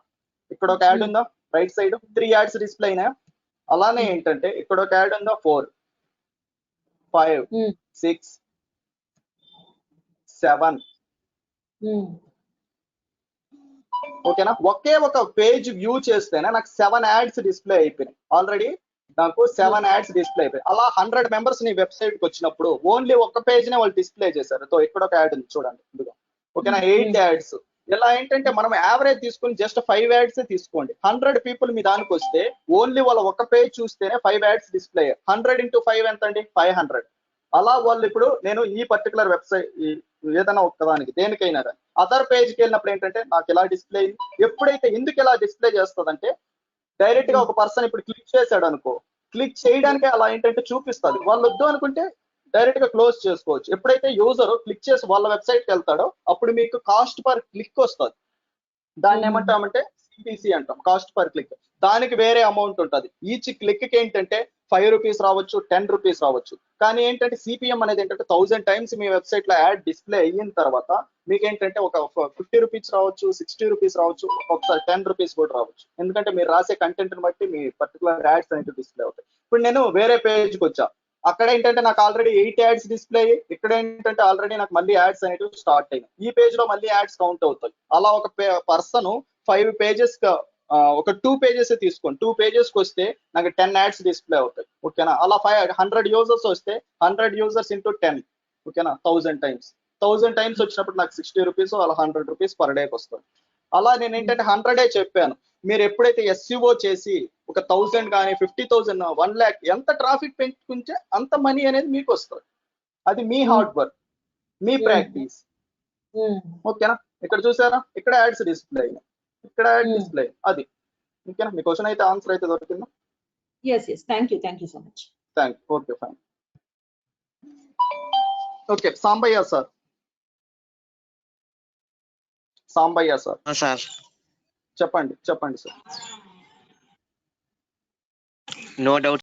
ఇక్కడ ఒక యాడ్ ఉందా, రైట్ సైడ్ 3 యాడ్స్ డిస్ప్లే అయినా. అలానే ఏంటంటే ఇక్కడ ఒక యాడ్ ఉందా, 4, 5, 6, 7. ఓకేనా, ఒకే ఒక పేజ్ వ్యూ చేస్తేనే నాకు 7 యాడ్స్ డిస్ప్లే అయిపోయినాయి. ఆల్రెడీ నాకు 7 యాడ్స్ డిస్ప్లే అయిపోయాయి. అలా 100 మెంబర్స్ నీ వెబ్సైట్ కి వచ్చినప్పుడు ఓన్లీ ఒక పేజ్ నే వాళ్ళు డిస్ప్లే చేశారు. సో ఇక్కడ ఒక యాడ్ ఉంది చూడండి ఇదిగో. ఓకేనా, 8 యాడ్స్. ఇలా ఏంటంటే మనం యావరేజ్ తీసుకుని జస్ట్ 5 యాడ్స్ తీసుకోండి. 100 పీపుల్ మీ దానికి వస్తే ఓన్లీ వాళ్ళ ఒక పేజ్ చూస్తేనే 5 యాడ్స్ డిస్ప్లే. 100 into 5 ఎంత అండి, 500. అలా వాళ్ళు ఇప్పుడు నేను ఈ పర్టికులర్ వెబ్సైట్ ఏదైనా ఒక్కదానికి దేనికైనా అదర్ పేజ్కి వెళ్ళినప్పుడు ఏంటంటే నాకు ఇలా డిస్ప్లే అయింది. ఎప్పుడైతే ఎందుకు ఇలా డిస్ప్లే చేస్తుందంటే డైరెక్ట్ గా ఒక పర్సన్ ఇప్పుడు క్లిక్ చేశాడు అనుకో, క్లిక్ చేయడానికి అలా ఏంటంటే చూపిస్తుంది. వాళ్ళు వద్దు అనుకుంటే డైరెక్ట్ గా క్లోజ్ చేసుకోవచ్చు. ఎప్పుడైతే యూజర్ క్లిక్ చేసి వాళ్ళ వెబ్సైట్ కి వెళ్తాడో అప్పుడు మీకు కాస్ట్ పర్ క్లిక్ వస్తుంది. దాన్ని ఏమంటామంటే సిపిసి అంటాం, కాస్ట్ పర్ క్లిక్. దానికి వేరే అమౌంట్ ఉంటుంది. ఈచ్ క్లిక్ కి ఏంటంటే 5 రూపీస్ రావచ్చు, 10 రూపీస్ రావచ్చు. కానీ ఏంటంటే సిపిఎం అనేది ఏంటంటే 1000 టైమ్స్ మీ వెబ్సైట్ లో యాడ్ డిస్ప్లే అయిన తర్వాత మీకు ఏంటంటే ఒక 50 రూపీస్ రావచ్చు, 60 రూపీస్ రావచ్చు, ఒకసారి 10 రూపీస్ కూడా రావచ్చు. ఎందుకంటే మీరు రాసే కంటెంట్ ని బట్టి మీ పర్టికులర్ యాడ్స్ అనేవి డిస్ప్లే అవుతాయి. ఇప్పుడు నేను వేరే పేజ్కి వచ్చా, అక్కడ ఏంటంటే నాకు ఆల్రెడీ 8 యాడ్స్ డిస్ప్లే అయ్యి, ఇక్కడ ఏంటంటే ఆల్రెడీ నాకు మళ్ళీ యాడ్స్ అనేవి స్టార్ట్ అయినాయి. ఈ పేజ్ లో మళ్ళీ యాడ్స్ కౌంట్ అవుతాయి. అలా ఒక పర్సన్ 5 పేజెస్ ఒక 2 పేజెస్ తీసుకోండి. 2 పేజెస్ కి వస్తే నాకు 10 యాడ్స్ డిస్ప్లే అవుతాయి. ఓకేనా, అలా 100 యూజర్స్ వస్తే 100 యూజర్స్ ఇంటూ 10. ఓకేనా, 1000 టైమ్స్ వచ్చినప్పుడు నాకు 60 రూపీస్, అలా 100 రూపీస్ పర్ డేకి వస్తుంది. అలా నేను ఏంటంటే 100 చెప్పాను. మీరు ఎప్పుడైతే ఎస్ఈఓ చేసి ఒక 1000 కానీ 50,000, 1 lakh ఎంత ట్రాఫిక్ పెంచుకుంటే అంత మనీ అనేది మీకు వస్తుంది. అది మీ హార్డ్ వర్క్, మీ ప్రాక్టీస్. ఓకేనా, ఇక్కడ చూసారా, ఇక్కడ యాడ్స్ డిస్ప్లే అయినాయి, ఇక్కడ యాడ్ డిస్ప్లే. అది ఓకేనా, మీ క్వశ్చన్ అయితే ఆన్సర్ అయితే దొరికిందా? yes thank you so much. Thank you. Okay, fine. Okay, Sambaiah sir. Sir చెప్పండి సార్. No doubt